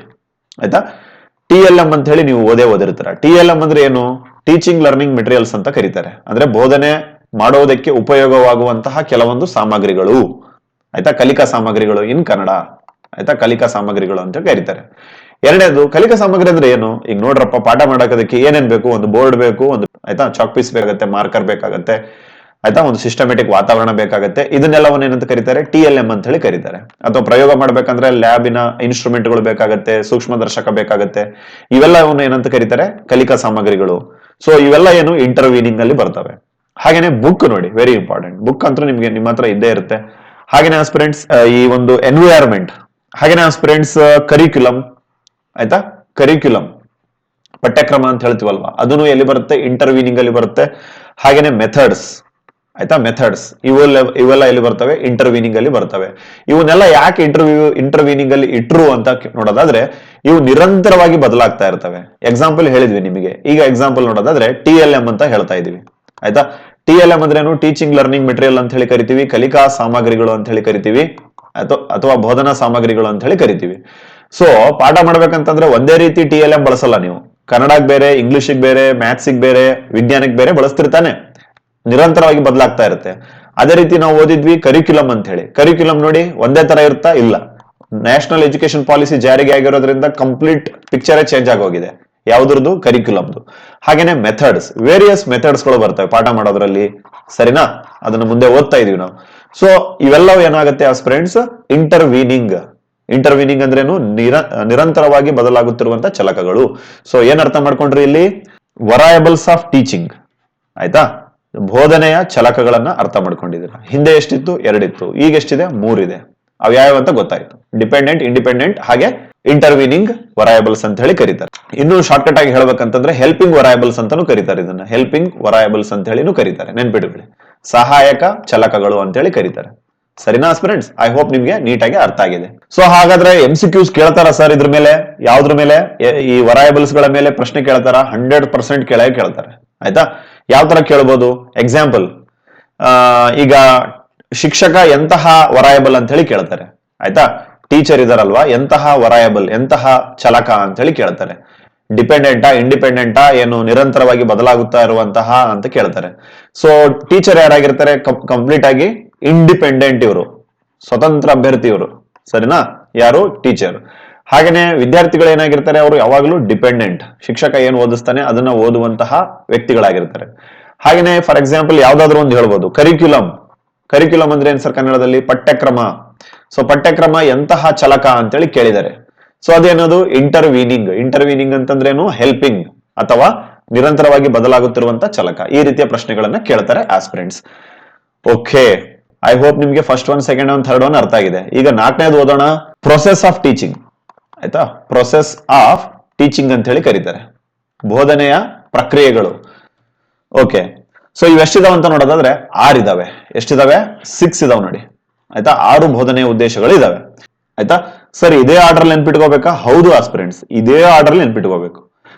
ಆಯ್ತಾ? TLM ಅಂತ ಹೇಳಿ ನೀವು ಓದಿರ್ತೀರ. TLM ಅಂದ್ರೆ ಏನು? ಟೀಚಿಂಗ್ ಲರ್ನಿಂಗ್ ಮೆಟೀರಿಯಲ್ಸ್ ಅಂತ ಕರೀತಾರೆ. ಅಂದ್ರೆ ಬೋಧನೆ ಮಾಡೋದಕ್ಕೆ ಉಪಯೋಗವಾಗುವಂತಹ ಕೆಲವೊಂದು ಸಾಮಗ್ರಿಗಳು, ಆಯ್ತಾ? ಕಲಿಕಾ ಸಾಮಗ್ರಿಗಳು ಇನ್ ಕನ್ನಡ, ಆಯ್ತಾ? ಕಲಿಕಾ ಸಾಮಗ್ರಿಗಳು ಅಂತ ಕರೀತಾರೆ. ಎರಡನೇದು ಕಲಿಕಾ ಸಾಮಗ್ರಿ ಅಂದ್ರೆ ಏನು? ಈಗ ನೋಡ್ರಪ್ಪ, ಪಾಠ ಮಾಡೋದಕ್ಕೆ ಏನೇನ್ ಬೇಕು? ಒಂದು ಬೋರ್ಡ್ ಬೇಕು, ಒಂದು, ಆಯ್ತಾ, ಚಾಕ್ ಪೀಸ್ ಬೇಕಾಗತ್ತೆ, ಮಾರ್ಕರ್ ಬೇಕಾಗತ್ತೆ, ಆಯ್ತಾ? ಒಂದು ಸಿಸ್ಟಮೆಟಿಕ್ ವಾತಾವರಣ ಬೇಕಾಗತ್ತೆ. ಇದನ್ನೆಲ್ಲವನ್ನ ಏನಂತ ಕರೀತಾರೆ? TLM ಅಂತ ಹೇಳಿ ಕರೀತಾರೆ. ಅಥವಾ ಪ್ರಯೋಗ ಮಾಡ್ಬೇಕಂದ್ರೆ ಲ್ಯಾಬಿನ ಇನ್ಸ್ಟ್ರೂಮೆಂಟ್ಗಳು ಬೇಕಾಗತ್ತೆ, ಸೂಕ್ಷ್ಮದರ್ಶಕ ಬೇಕಾಗತ್ತೆ. ಇವೆಲ್ಲವನ್ನು ಏನಂತ ಕರೀತಾರೆ? ಕಲಿಕಾ ಸಾಮಗ್ರಿಗಳು. ಸೊ ಇವೆಲ್ಲ ಏನು? ಇಂಟರ್ವೀನಿಂಗ್ ಅಲ್ಲಿ ಬರ್ತವೆ. ಹಾಗೇನೆ ಬುಕ್ ನೋಡಿ, ವೆರಿ ಇಂಪಾರ್ಟೆಂಟ್. ಬುಕ್ ಅಂತೂ ನಿಮ್ಗೆ ನಿಮ್ಮ ಹತ್ರ ಇದ್ದೇ ಇರುತ್ತೆ. ಹಾಗೇನೆ ಆಸ್ಪಿರೆಂಟ್ಸ್ ಈ ಒಂದು ಎನ್ವಿರಾನ್ಮೆಂಟ್, ಹಾಗೇನೆ ಆಸ್ಪಿರೆಂಟ್ಸ್ ಕರಿಕ್ಯುಲಮ್, ಆಯ್ತಾ? ಕರಿಕ್ಯುಲಮ್, ಪಠ್ಯಕ್ರಮ ಅಂತ ಹೇಳ್ತೀವಲ್ವಾ, ಅದನ್ನು ಎಲ್ಲಿ ಬರುತ್ತೆ? ಇಂಟರ್ವೀನಿಂಗ್ ಅಲ್ಲಿ ಬರುತ್ತೆ. ಹಾಗೇನೆ ಮೆಥಡ್ಸ್, ಆಯ್ತಾ? ಮೆಥಡ್ಸ್ ಇವೆಲ್ಲ ಎಲ್ಲಿ ಬರ್ತವೆ? ಇಂಟರ್ವೀನಿಂಗ್ ಅಲ್ಲಿ ಬರ್ತವೆ. ಇವನ್ನೆಲ್ಲ ಯಾಕೆ ಇಂಟರ್ವೀನಿಂಗ್ ಅಲ್ಲಿ ಇಟ್ರು ಅಂತ ನೋಡೋದಾದ್ರೆ ಇವು ನಿರಂತರವಾಗಿ ಬದಲಾಗ್ತಾ ಇರ್ತವೆ. ಎಕ್ಸಾಂಪಲ್ ಹೇಳಿದ್ವಿ ನಿಮಗೆ. ಈಗ ಎಕ್ಸಾಂಪಲ್ ನೋಡೋದಾದ್ರೆ TLM ಅಂತ ಹೇಳ್ತಾ ಇದೀವಿ, ಆಯ್ತಾ? TLM ಅಂದ್ರೇನು? ಟೀಚಿಂಗ್ ಲರ್ನಿಂಗ್ ಮೆಟೀರಿಯಲ್ ಅಂತ ಹೇಳಿ ಕರಿತೀವಿ, ಕಲಿಕಾ ಸಾಮಗ್ರಿಗಳು ಅಂತ ಹೇಳಿ ಕರಿತೀವಿ, ಅಥವಾ ಬೋಧನಾ ಸಾಮಗ್ರಿಗಳು ಅಂತ ಹೇಳಿ ಕರಿತೀವಿ. ಸೊ ಪಾಠ ಮಾಡ್ಬೇಕಂತಂದ್ರೆ ಒಂದೇ ರೀತಿ TLM ಬಳಸಲ್ಲ ನೀವು. ಕನ್ನಡಕ್ ಬೇರೆ, ಇಂಗ್ಲಿಷಿಗೆ ಬೇರೆ, ಮ್ಯಾಥ್ಸಿಗೆ ಬೇರೆ, ವಿಜ್ಞಾನಕ್ಕೆ ಬೇರೆ ಬಳಸ್ತಿರ್ತಾನೆ. ನಿರಂತರವಾಗಿ ಬದಲಾಗ್ತಾ ಇರುತ್ತೆ. ಅದೇ ರೀತಿ ನಾವು ಓದಿದ್ವಿ ಕರಿಕ್ಯುಲಮ್ ಅಂತ ಹೇಳಿ. ಕರಿಕ್ಯುಲಮ್ ನೋಡಿ ಒಂದೇ ತರ ಇರ್ತಾ ಇಲ್ಲ. ನ್ಯಾಷನಲ್ ಎಜುಕೇಶನ್ ಪಾಲಿಸಿ ಜಾರಿಗೆ ಆಗಿರೋದ್ರಿಂದ ಕಂಪ್ಲೀಟ್ ಪಿಕ್ಚರೇ ಚೇಂಜ್ ಆಗೋಗಿದೆ. ಯಾವ್ದ್ರದ್ದು? ಕರಿಕ್ಯುಲಮ್ದು. ಹಾಗೇನೆ ಮೆಥಡ್ಸ್, ವೇರಿಯಸ್ ಮೆಥಡ್ಸ್ ಗಳು ಬರ್ತವೆ ಪಾಠ ಮಾಡೋದ್ರಲ್ಲಿ. ಸರಿನಾ? ಅದನ್ನ ಮುಂದೆ ಓದ್ತಾ ಇದೀವಿ ನಾವು. ಸೊ ಇವೆಲ್ಲವೂ ಏನಾಗುತ್ತೆ ಆಸ್ಪಿರೆಂಟ್ಸ್? ಇಂಟರ್ವೀನಿಂಗ್ ಅಂದ್ರೇನು? ನಿರಂತರವಾಗಿ ಬದಲಾಗುತ್ತಿರುವಂತ ಚಲಕಗಳು. ಸೊ ಏನ್ ಅರ್ಥ ಮಾಡ್ಕೊಂಡ್ರಿ ಇಲ್ಲಿ? ವರಯಬಲ್ಸ್ ಆಫ್ ಟೀಚಿಂಗ್, ಆಯ್ತಾ? ಬೋಧನೆಯ ಚಲಕಗಳನ್ನ ಅರ್ಥ ಮಾಡ್ಕೊಂಡಿದ್ದೀರ. ಹಿಂದೆ ಎಷ್ಟಿತ್ತು? ಎರಡಿತ್ತು. ಈಗ ಎಷ್ಟಿದೆ? ಮೂರಿದೆ. ಅವ್ಯಾವ ಅಂತ ಗೊತ್ತಾಯ್ತು. ಡಿಪೆಂಡೆಂಟ್, ಇಂಡಿಪೆಂಡೆಂಟ್, ಹಾಗೆ ಇಂಟರ್ವೀನಿಂಗ್ ವರಯಬಲ್ಸ್ ಅಂತ ಹೇಳಿ ಕರೀತಾರೆ. ಇನ್ನು ಶಾರ್ಟ್ಕಟ್ ಆಗಿ ಹೇಳ್ಬೇಕಂತಂದ್ರೆ ಹೆಲ್ಪಿಂಗ್ ವರಯಬಲ್ಸ್ ಅಂತಾನು ಕರೀತಾರೆ. ಇದನ್ನ ಹೆಲ್ಪಿಂಗ್ ವರಯಬಲ್ಸ್ ಅಂತ ಹೇಳಿನೂ ಕರೀತಾರೆ. ನೆನ್ಪಿಟ್ಕೊಳ್ಳಿ, ಸಹಾಯಕ ಚಲಕಗಳು ಅಂತ ಹೇಳಿ ಕರೀತಾರೆ. ಸರಿನಾ ಆಸ್ಪಿರೆಂಟ್ಸ್? ಐ ಹೋಪ್ ನಿಮ್ಗೆ ನೀಟಾಗಿ ಅರ್ಥ ಆಗಿದೆ. ಸೊ ಹಾಗಾದ್ರೆ MCQs ಕೇಳ್ತಾರ ಸರ್ ಇದ್ರ ಮೇಲೆ? ಯಾವ್ದ್ರ ಮೇಲೆ? ಈ ವರಯಬಲ್ಸ್ ಗಳ ಮೇಲೆ ಪ್ರಶ್ನೆ ಕೇಳ್ತಾರ? 100% ಕೇಳ್ತಾರೆ, ಆಯ್ತಾ? ಯಾವ ತರ ಕೇಳ್ಬೋದು? ಎಕ್ಸಾಂಪಲ್, ಈಗ ಶಿಕ್ಷಕ ಎಂತಹ ವರಯಬಲ್ ಅಂತ ಹೇಳಿ ಕೇಳ್ತಾರೆ, ಆಯ್ತಾ? ಟೀಚರ್ ಇದಾರಲ್ವಾ, ಎಂತಹ ವರಯಬಲ್, ಎಂತಹ ಚಲಕ ಅಂತ ಹೇಳಿ ಕೇಳ್ತಾರೆ. ಡಿಪೆಂಡೆಂಟಾ, ಇಂಡಿಪೆಂಡೆಂಟಾ, ಏನು ನಿರಂತರವಾಗಿ ಬದಲಾಗುತ್ತಾ ಇರುವಂತಹ ಅಂತ ಕೇಳ್ತಾರೆ. ಸೊ ಟೀಚರ್ ಯಾರಾಗಿರ್ತಾರೆ? ಕಂಪ್ಲೀಟ್ ಆಗಿ ಇಂಡಿಪೆಂಡೆಂಟ್, ಇವರು ಸ್ವತಂತ್ರ ಅಭ್ಯರ್ಥಿ ಇವರು. ಸರಿನಾ? ಯಾರು? ಟೀಚರ್. ಹಾಗೇನೆ ವಿದ್ಯಾರ್ಥಿಗಳು ಏನಾಗಿರ್ತಾರೆ? ಅವರು ಯಾವಾಗಲೂ ಡಿಪೆಂಡೆಂಟ್. ಶಿಕ್ಷಕ ಏನು ಓದಿಸ್ತಾನೆ ಅದನ್ನ ಓದುವಂತಹ ವ್ಯಕ್ತಿಗಳಾಗಿರ್ತಾರೆ. ಹಾಗೇನೆ ಫಾರ್ ಎಕ್ಸಾಂಪಲ್ ಯಾವ್ದಾದ್ರು ಒಂದು ಹೇಳ್ಬೋದು, ಕರಿಕ್ಯುಲಮ್ ಅಂದ್ರೆ ಏನ್ ಸರ್ ಕನ್ನಡದಲ್ಲಿ? ಪಠ್ಯಕ್ರಮ. ಸೊ ಪಠ್ಯಕ್ರಮ ಎಂತಹ ಚಲಕ ಅಂತೇಳಿ ಕೇಳಿದ್ದಾರೆ. ಸೊ ಅದೇನದು? ಇಂಟರ್ವೀನಿಂಗ್ ಅಂತಂದ್ರೇನು? ಹೆಲ್ಪಿಂಗ್ ಅಥವಾ ನಿರಂತರವಾಗಿ ಬದಲಾಗುತ್ತಿರುವಂತ ಚಲಕ. ಈ ರೀತಿಯ ಪ್ರಶ್ನೆಗಳನ್ನ ಕೇಳ್ತಾರೆ ಆಸ್ಪಿರೆಂಟ್ಸ್. ಓಕೆ, ಐ ಹೋಪ್ ನಿಮ್ಗೆ first one, second one, third one ಅರ್ಥ ಆಗಿದೆ. ಈಗ ನಾಲ್ಕನೇದು ಓದೋಣ. ಪ್ರೊಸೆಸ್ ಆಫ್ ಟೀಚಿಂಗ್, ಆಯ್ತಾ? ಪ್ರೊಸೆಸ್ ಆಫ್ ಟೀಚಿಂಗ್ ಅಂತ ಹೇಳಿ ಕರೀತಾರೆ. ಬೋಧನೆಯ ಪ್ರಕ್ರಿಯೆಗಳು. ಓಕೆ, ಸೊ ಇವೆಷ್ಟಿದಾವ ಅಂತ ನೋಡೋದಾದ್ರೆ 6 ಇದಾವೆ. ಎಷ್ಟಿದಾವೆ? 6 ಇದಾವೆ ನೋಡಿ, ಆಯ್ತಾ? 6 ಬೋಧನೆಯ ಉದ್ದೇಶಗಳು ಇದಾವೆ, ಆಯ್ತಾ? ಸರಿ, ಇದೇ ಆರ್ಡರ್ ನೆನ್ಪಿಟ್ಕೋಬೇಕಾ? ಹೌದು ಆಸ್ಪಿರೆಂಟ್ಸ್, ಇದೇ ಆರ್ಡರ್ ನೆನ್ಪಿಟ್ಕೋಬೇಕು.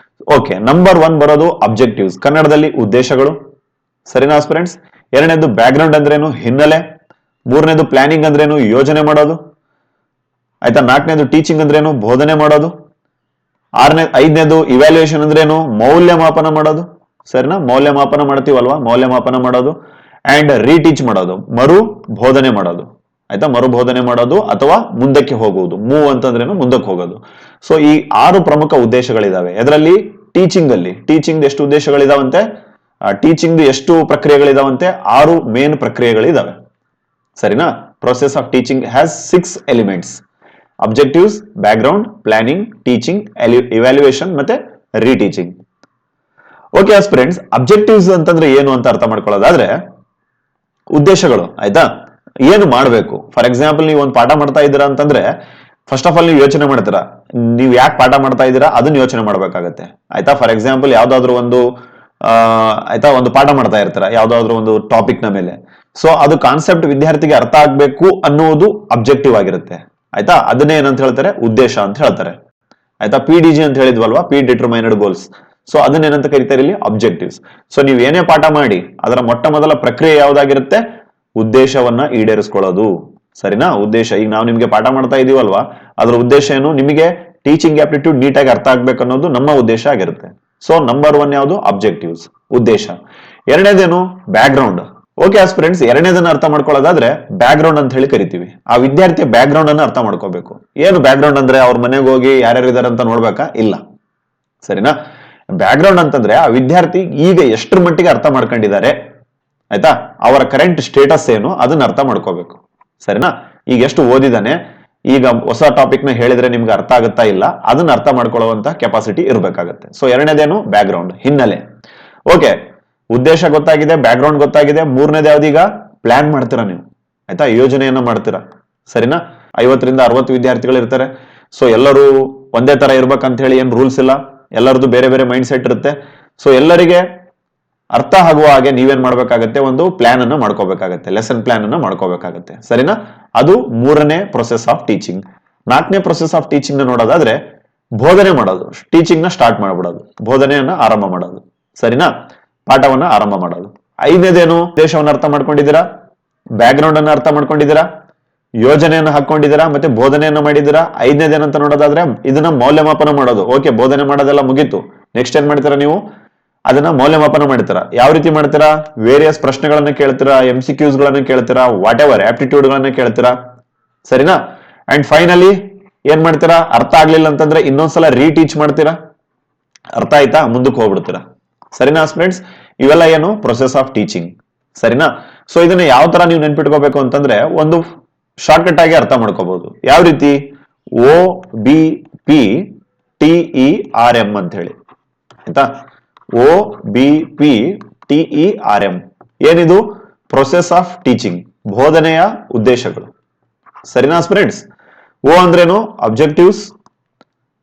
ಓಕೆ, ನಂಬರ್ 1 ಬರೋದು ಅಬ್ಜೆಕ್ಟಿವ್ಸ್, ಕನ್ನಡದಲ್ಲಿ ಉದ್ದೇಶಗಳು. ಸರಿನಾ ಆಸ್ಪಿರೆಂಟ್ಸ್? ಎರಡನೇದು ಬ್ಯಾಕ್ ಗ್ರೌಂಡ್ ಅಂದ್ರೇನು, ಹಿನ್ನೆಲೆ. ಮೂರನೇದು ಪ್ಲಾನಿಂಗ್ ಅಂದ್ರೇನು, ಯೋಜನೆ ಮಾಡೋದು. ಆಯ್ತಾ. ನಾಲ್ಕನೇದು ಟೀಚಿಂಗ್ ಅಂದ್ರೇನು, ಬೋಧನೆ ಮಾಡೋದು. ಐದನೇದು ಇವ್ಯಾಲ್ಯೂಯೇಷನ್ ಅಂದ್ರೇನು, ಮೌಲ್ಯಮಾಪನ ಮಾಡೋದು. ಸರಿನಾ, ಮೌಲ್ಯಮಾಪನ ಮಾಡ್ತೀವಲ್ವಾ, ಮೌಲ್ಯಮಾಪನ ಮಾಡೋದು. ಅಂಡ್ ರೀಟೀಚ್ ಮಾಡೋದು, ಮರು ಬೋಧನೆ ಮಾಡೋದು. ಆಯ್ತಾ, ಮರು ಬೋಧನೆ ಮಾಡೋದು ಅಥವಾ ಮುಂದಕ್ಕೆ ಹೋಗುವುದು. ಮೂವ್ ಅಂತಂದ್ರೇನು, ಮುಂದಕ್ಕೆ ಹೋಗೋದು. ಸೊ ಈ 6 ಪ್ರಮುಖ ಉದ್ದೇಶಗಳಿದಾವೆ. ಇದರಲ್ಲಿ ಟೀಚಿಂಗ್ ಎಷ್ಟು ಉದ್ದೇಶಗಳಿದಾವಂತೆ, ಟೀಚಿಂಗ್ ಎಷ್ಟು ಪ್ರಕ್ರಿಯೆಗಳಿದಾವಂತೆ, 6 ಮೇನ್ ಪ್ರಕ್ರಿಯೆಗಳಿದಾವೆ. ಸರಿನಾ. Process of teaching has 6 elements: objectives, back ground, planning, teaching, evaluation ಮತ್ತೆ ರೀಟೀಚಿಂಗ್. ಓಕೆ ಫ್ರೆಂಡ್ಸ್, ಅಬ್ಜೆಕ್ಟಿವ್ಸ್ ಅಂತಂದ್ರೆ ಏನು ಅಂತ ಅರ್ಥ ಮಾಡ್ಕೊಳ್ಳೋದಾದ್ರೆ ಉದ್ದೇಶಗಳು. ಆಯ್ತಾ, ಏನು ಮಾಡಬೇಕು. ಫಾರ್ ಎಕ್ಸಾಂಪಲ್, ನೀವು ಒಂದು ಪಾಠ ಮಾಡ್ತಾ ಇದ್ದೀರಾ ಅಂತಂದ್ರೆ ಫಸ್ಟ್ ಆಫ್ ಆಲ್ ನೀವು ಯೋಚನೆ ಮಾಡ್ತೀರಾ, ನೀವು ಯಾಕೆ ಪಾಠ ಮಾಡ್ತಾ ಇದ್ದೀರಾ ಅದನ್ನ ಯೋಚನೆ ಮಾಡ್ಬೇಕಾಗತ್ತೆ. ಆಯ್ತಾ. ಫಾರ್ ಎಕ್ಸಾಂಪಲ್, ಯಾವ್ದಾದ್ರು ಒಂದು ಒಂದು ಪಾಠ ಮಾಡ್ತಾ ಇರ್ತೀರಾ ಯಾವ್ದಾದ್ರು ಒಂದು ಟಾಪಿಕ್ ನ ಮೇಲೆ. ಸೊ ಅದು ಕಾನ್ಸೆಪ್ಟ್ ವಿದ್ಯಾರ್ಥಿಗೆ ಅರ್ಥ ಆಗ್ಬೇಕು ಅನ್ನುವುದು ಅಬ್ಜೆಕ್ಟಿವ್ ಆಗಿರುತ್ತೆ. ಆಯ್ತಾ. ಅದನ್ನೇ ಏನಂತ ಹೇಳ್ತಾರೆ, ಉದ್ದೇಶ ಅಂತ ಹೇಳ್ತಾರೆ. ಆಯ್ತಾ. PDG ಅಂತ ಹೇಳಿದ್ವಲ್ವಾ, ಪಿ ಡಿಟರ್ಮೈನ್ಡ್ ಗೋಲ್ಸ್. ಸೊ ಅದನ್ನೇನಂತ ಕರೀತಾರೆ ಇಲ್ಲಿ, ಅಬ್ಜೆಕ್ಟಿವ್ಸ್. ಸೊ ನೀವು ಏನೇ ಪಾಠ ಮಾಡಿ ಅದರ ಮೊಟ್ಟ ಮೊದಲ ಪ್ರಕ್ರಿಯೆ ಯಾವ್ದಾಗಿರುತ್ತೆ, ಉದ್ದೇಶವನ್ನ ಈಡೇರಿಸ್ಕೊಳ್ಳೋದು. ಸರಿನಾ. ಉದ್ದೇಶ. ಈಗ ನಾವು ನಿಮ್ಗೆ ಪಾಠ ಮಾಡ್ತಾ ಇದೀವಲ್ವಾ, ಅದ್ರ ಉದ್ದೇಶ ಏನು, ನಿಮಗೆ ಟೀಚಿಂಗ್ ಆಪ್ಟಿಟ್ಯೂಡ್ ನೀಟಾಗಿ ಅರ್ಥ ಆಗ್ಬೇಕು ಅನ್ನೋದು ನಮ್ಮ ಉದ್ದೇಶ ಆಗಿರುತ್ತೆ. ಸೊ ನಂಬರ್ 1 ಯಾವುದು, ಅಬ್ಜೆಕ್ಟಿವ್ಸ್, ಉದ್ದೇಶ. ಎರಡನೇದೇನು, ಬ್ಯಾಕ್ ಗ್ರೌಂಡ್. ಓಕೆ ಫ್ರೆಂಡ್ಸ್, ಎರಡನೇದನ್ನ ಅರ್ಥ ಮಾಡ್ಕೊಳ್ಳೋದಾದ್ರೆ ಬ್ಯಾಕ್ ಗ್ರೌಂಡ್ ಅಂತ ಹೇಳಿ ಕರಿತೀವಿ. ಆ ವಿದ್ಯಾರ್ಥಿಯ ಬ್ಯಾಕ್ ಗ್ರೌಂಡ್ ಅನ್ನ ಅರ್ಥ ಮಾಡ್ಕೋಬೇಕು. ಏನು ಬ್ಯಾಕ್ ಗ್ರೌಂಡ್ ಅಂದ್ರೆ ಅವ್ರ ಮನೆಗೆ ಹೋಗಿ ಯಾರ್ಯಾರು ಇದಾರೆ ಅಂತ ನೋಡ್ಬೇಕಾ, ಇಲ್ಲ. ಸರಿನಾ. ಬ್ಯಾಕ್ ಗ್ರೌಂಡ್ ಅಂತಂದ್ರೆ ಆ ವಿದ್ಯಾರ್ಥಿ ಈಗ ಎಷ್ಟರ ಮಟ್ಟಿಗೆ ಅರ್ಥ ಮಾಡ್ಕೊಂಡಿದ್ದಾರೆ, ಆಯ್ತಾ, ಅವರ ಕರೆಂಟ್ ಸ್ಟೇಟಸ್ ಏನು ಅದನ್ನ ಅರ್ಥ ಮಾಡ್ಕೋಬೇಕು. ಸರಿನಾ. ಈಗ ಎಷ್ಟು ಓದಿದಾನೆ, ಈಗ ಹೊಸ ಟಾಪಿಕ್ ನ ಹೇಳಿದ್ರೆ ನಿಮ್ಗೆ ಅರ್ಥ ಆಗುತ್ತಾ ಇಲ್ಲ, ಅದನ್ನ ಅರ್ಥ ಮಾಡ್ಕೊಳ್ಳುವಂತ ಕೆಪಾಸಿಟಿ ಇರಬೇಕಾಗತ್ತೆ. ಸೊ ಎರಡನೇದೇನು, ಬ್ಯಾಕ್ ಗ್ರೌಂಡ್, ಹಿನ್ನೆಲೆ. ಓಕೆ, ಉದ್ದೇಶ ಗೊತ್ತಾಗಿದೆ, ಬ್ಯಾಕ್ ಗ್ರೌಂಡ್ ಗೊತ್ತಾಗಿದೆ. ಮೂರನೇದು ಯಾವ್ದೀಗ, ಪ್ಲಾನ್ ಮಾಡ್ತೀರಾ ನೀವು. ಆಯ್ತಾ, ಯೋಜನೆಯನ್ನ ಮಾಡ್ತೀರಾ. ಸರಿನಾ. 50 ರಿಂದ 60 ವಿದ್ಯಾರ್ಥಿಗಳು ಇರ್ತಾರೆ. ಸೊ ಎಲ್ಲರೂ ಒಂದೇ ತರ ಇರ್ಬೇಕಂತ ಹೇಳಿ ಏನ್ ರೂಲ್ಸ್ ಇಲ್ಲ, ಎಲ್ಲರದು ಬೇರೆ ಬೇರೆ ಮೈಂಡ್ ಸೆಟ್ ಇರುತ್ತೆ. ಸೊ ಎಲ್ಲರಿಗೆ ಅರ್ಥ ಆಗುವ ಹಾಗೆ ನೀವೇನ್ ಮಾಡ್ಬೇಕಾಗತ್ತೆ, ಒಂದು ಪ್ಲಾನ್ ಅನ್ನ ಮಾಡ್ಕೋಬೇಕಾಗತ್ತೆ, ಲೆಸನ್ ಪ್ಲಾನ್ ಅನ್ನ ಮಾಡ್ಕೋಬೇಕಾಗತ್ತೆ. ಸರಿನಾ. ಅದು 3ನೇ ಪ್ರೊಸೆಸ್ ಆಫ್ ಟೀಚಿಂಗ್. 4ನೇ ಪ್ರೊಸೆಸ್ ಆಫ್ ಟೀಚಿಂಗ್ ನ ನೋಡೋದಾದ್ರೆ ಬೋಧನೆ ಮಾಡೋದು. ಟೀಚಿಂಗ್ ನ ಸ್ಟಾರ್ಟ್ ಮಾಡ್ಬಿಡೋದು, ಬೋಧನೆಯನ್ನ ಆರಂಭ ಮಾಡೋದು. ಸರಿನಾ. ಪಾಠವನ್ನ ಆರಂಭ ಮಾಡೋದು. 5ನೇದೇನು, ಉದ್ದೇಶವನ್ನ ಅರ್ಥ ಮಾಡ್ಕೊಂಡಿದ್ದೀರಾ, ಬ್ಯಾಕ್ ಗ್ರೌಂಡ್ ಅನ್ನ ಅರ್ಥ ಮಾಡ್ಕೊಂಡಿದ್ದೀರಾ, ಯೋಜನೆಯನ್ನ ಹಾಕೊಂಡಿದ್ದೀರಾ, ಮತ್ತೆ ಬೋಧನೆಯನ್ನ ಮಾಡಿದ್ದೀರಾ. 5ನೇದೇನಂತ ನೋಡೋದಾದ್ರೆ ಇದನ್ನ ಮೌಲ್ಯಮಾಪನ ಮಾಡೋದು. ಓಕೆ, ಬೋಧನೆ ಮಾಡೋದೆಲ್ಲ ಮುಗೀತು. ನೆಕ್ಸ್ಟ್ ಏನ್ ಮಾಡ್ತೀರಾ ನೀವು, ಅದನ್ನ ಮೌಲ್ಯಮಾಪನ ಮಾಡ್ತೀರಾ. ಯಾವ ರೀತಿ ಮಾಡ್ತೀರಾ, ವೇರಿಯಸ್ ಪ್ರಶ್ನೆಗಳನ್ನ ಕೇಳ್ತೀರಾ, MCQs ಗಳನ್ನ ಕೇಳ್ತೀರಾ, ವಾಟ್ ಎವರ್ ಆಪ್ಟಿಟ್ಯೂಡ್ ಗಳನ್ನ ಕೇಳ್ತೀರಾ. ಸರಿನಾ. ಅಂಡ್ ಫೈನಲಿ ಏನ್ ಮಾಡ್ತೀರಾ, ಅರ್ಥ ಆಗ್ಲಿಲ್ಲ ಅಂತಂದ್ರೆ ಇನ್ನೊಂದ್ಸಲ ರೀಟೀಚ್ ಮಾಡ್ತೀರಾ. ಅರ್ಥ ಆಯ್ತಾ, ಮುಂದಕ್ಕೆ ಹೋಗ್ಬಿಡ್ತೀರಾ. ಸರಿನಾ ಫ್ರೆಂಡ್ಸ್. ಇವೆಲ್ಲ ಏನು, ಪ್ರೊಸೆಸ್ ಆಫ್ ಟೀಚಿಂಗ್. ಸರಿನಾ. ಸೊ ಇದನ್ನ ಯಾವ ತರ ನೀವು ನೆನ್ಪಿಟ್ಕೋಬೇಕು ಅಂತಂದ್ರೆ ಒಂದು ಶಾರ್ಟ್ ಕಟ್ ಆಗಿ ಅರ್ಥ ಮಾಡ್ಕೋಬಹುದು. ಯಾವ ರೀತಿ, OBPTERM ಅಂತ ಹೇಳಿ. ಆಯ್ತಾ. OBPTERM ಏನಿದು, ಪ್ರೊಸೆಸ್ ಆಫ್ ಟೀಚಿಂಗ್, ಬೋಧನೆಯ ಉದ್ದೇಶಗಳು. ಸರಿನಾ ಫ್ರೆಂಡ್ಸ್. O ಅಂದ್ರೇನು, ಅಬ್ಜೆಕ್ಟಿವ್ಸ್.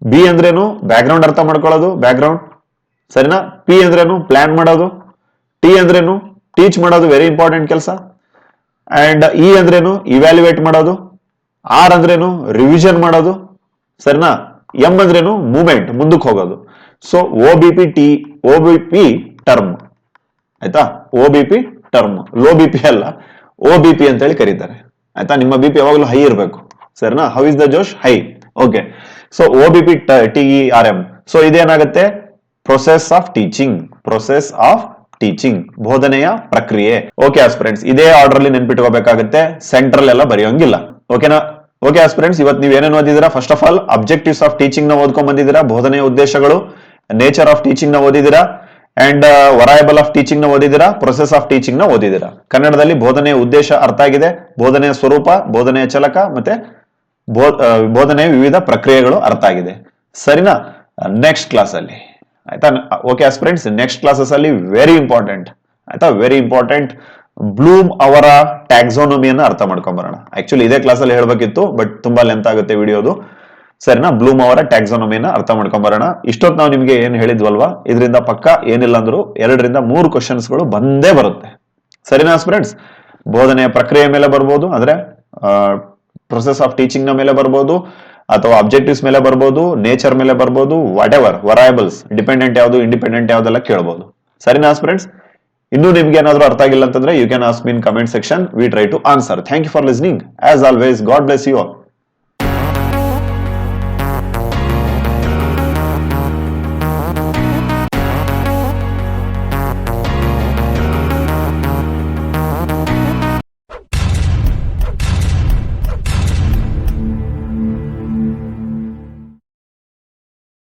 B ಅಂದ್ರೇನು, ಬ್ಯಾಕ್ ಗ್ರೌಂಡ್ ಅರ್ಥ ಮಾಡ್ಕೊಳ್ಳೋದು, ಬ್ಯಾಕ್ ಗ್ರೌಂಡ್. ಸರಿನಾ. P ಅಂದ್ರೇನು, ಪ್ಲಾನ್ ಮಾಡೋದು. T ಅಂದ್ರೇನು, ಟೀಚ್ ಮಾಡೋದು, ವೆರಿ ಇಂಪಾರ್ಟೆಂಟ್ ಕೆಲಸ. ಅಂಡ್ E ಅಂದ್ರೇನು, ಇವ್ಯಾಲ್ಯುವೇಟ್ ಮಾಡೋದು. R ಅಂದ್ರೇನು, ರಿವಿಷನ್ ಮಾಡೋದು. ಸರಿನಾ. M ಅಂದ್ರೇನು, ಮೂವ್ಮೆಂಟ್, ಮುಂದಕ್ಕೆ ಹೋಗೋದು. So OBP term. ಆಯ್ತಾ. OBP ಟರ್ಮ್, ಲೋ BP ಅಲ್ಲ, OBP ಅಂತ ಹೇಳಿ ಕರೀತಾರೆ. ಆಯ್ತಾ. ನಿಮ್ಮ BP ಯಾವಾಗಲೂ ಹೈ ಇರಬೇಕು. ಸರಿನಾ. How is the josh, high. Okay. So OBPTERM. So ಇದೇನಾಗುತ್ತೆ, ಪ್ರೊಸೆಸ್ ಆಫ್ ಟೀಚಿಂಗ್, ಬೋಧನೆಯ ಪ್ರಕ್ರಿಯೆ. ಓಕೆ ಫ್ರೆಂಡ್ಸ್, ಇದೇ ಆರ್ಡರ್ ಅಲ್ಲಿ ನೆನ್ಪಿಟ್ಕೋಬೇಕಾಗುತ್ತೆ, ಸೆಂಟ್ರಲ್ ಎಲ್ಲ ಬರೆಯೋಂಗಿಲ್ಲ. ಓಕೆನಾ. ಓಕೆ ಫ್ರೆಂಡ್ಸ್, ಇವತ್ತು ನೀವು ಏನೇನು ಓದಿದಿರಾ, first of all objectives of teaching ನ ಓದ್ಕೊಂಡ್ ಬಂದಿದ್ದೀರಾ, ಬೋಧನೆಯ ಉದ್ದೇಶಗಳು, ನೇಚರ್ ಆಫ್ ಟೀಚಿಂಗ್ ನ ಓದಿದಿರಾ, ಅಂಡ್ ವರಯಬಲ್ ಆಫ್ ಟೀಚಿಂಗ್ ನ ಓದಿದಿರಾ, ಪ್ರೊಸೆಸ್ ಆಫ್ ಟೀಚಿಂಗ್ ನ ಓದಿದಿರಾ. ಕನ್ನಡದಲ್ಲಿ ಬೋಧನೆಯ ಉದ್ದೇಶ ಅರ್ಥ ಆಗಿದೆ, ಬೋಧನೆಯ ಸ್ವರೂಪ, ಬೋಧನೆಯ ಚಲಕ ಮತ್ತೆ ಬೋಧನೆಯ ವಿವಿಧ ಪ್ರಕ್ರಿಯೆಗಳು ಅರ್ಥ ಆಗಿದೆ. ಸರಿನಾ. ನೆಕ್ಸ್ಟ್ ಕ್ಲಾಸ್ ಅಲ್ಲಿ, ಆಯ್ತಾ. ಓಕೆ ಫ್ರೆಂಡ್ಸ್, ನೆಕ್ಸ್ಟ್ ಕ್ಲಾಸಸ್ ಅಲ್ಲಿ ವೆರಿ ಇಂಪಾರ್ಟೆಂಟ್, ಆಯ್ತಾ, ವೆರಿ ಇಂಪಾರ್ಟೆಂಟ್, ಬ್ಲೂಮ್ ಅವರ ಟ್ಯಾಕ್ಸಾನಮಿಯನ್ನ ಅರ್ಥ ಮಾಡ್ಕೊಂಡ್ ಬರೋಣ. ಆಕ್ಚುಲಿ ಇದೇ ಕ್ಲಾಸ್ ಅಲ್ಲಿ ಹೇಳ್ಬೇಕಿತ್ತು, ಬಟ್ ತುಂಬಾ ಲೆಂತ್ ಆಗುತ್ತೆ ವಿಡಿಯೋದು. ಸರಿನಾ. ಬ್ಲೂಮ್ ಅವರ ಟ್ಯಾಕ್ಸಾನಮಿಯನ್ನ ಅರ್ಥ ಮಾಡ್ಕೊಂಡ್ ಬರೋಣ. ಇಷ್ಟೊತ್ತು ನಾವು ನಿಮ್ಗೆ ಏನ್ ಹೇಳಿದ್ವಲ್ವಾ, ಇದರಿಂದ ಪಕ್ಕ ಏನಿಲ್ಲ ಅಂದ್ರು 2 ರಿಂದ 3 ಕ್ವಶನ್ಸ್ ಗಳು ಬಂದೇ ಬರುತ್ತೆ. ಸರಿನಾ ಫ್ರೆಂಡ್ಸ್. ಬೋಧನೆಯ ಪ್ರಕ್ರಿಯೆ ಮೇಲೆ ಬರ್ಬೋದು, ಅಂದ್ರೆ ಪ್ರೊಸೆಸ್ ಆಫ್ ಟೀಚಿಂಗ್ ನ ಮೇಲೆ ಬರ್ಬೋದು, ಅಥವಾ ಅಬ್ಜೆಕ್ಟಿವ್ಸ್ ಮೇಲೆ ಬರ್ಬೋದು, ನೇಚರ್ ಮೇಲೆ ಬರ್ಬೋದು, ವಾಟ್ ಎವರ್ ವರಯಬಲ್ಸ್, ಡಿಪೆಂಡೆಂಟ್ ಯಾವುದು, ಇಂಡಿಪೆಂಡೆಂಟ್ ಯಾವ್ದೆಲ್ಲ ಕೇಳಬಹುದು. ಸರಿನಾ ಫ್ರೆಂಡ್ಸ್. ಇನ್ನೂ ನಿಮ್ಗೆ ಏನಾದ್ರು ಅರ್ಥ ಆಗಿಲ್ಲ ಅಂತಂದ್ರೆ you can ask mean comment section. We try to answer. Thank you for listening. As always, God bless you all.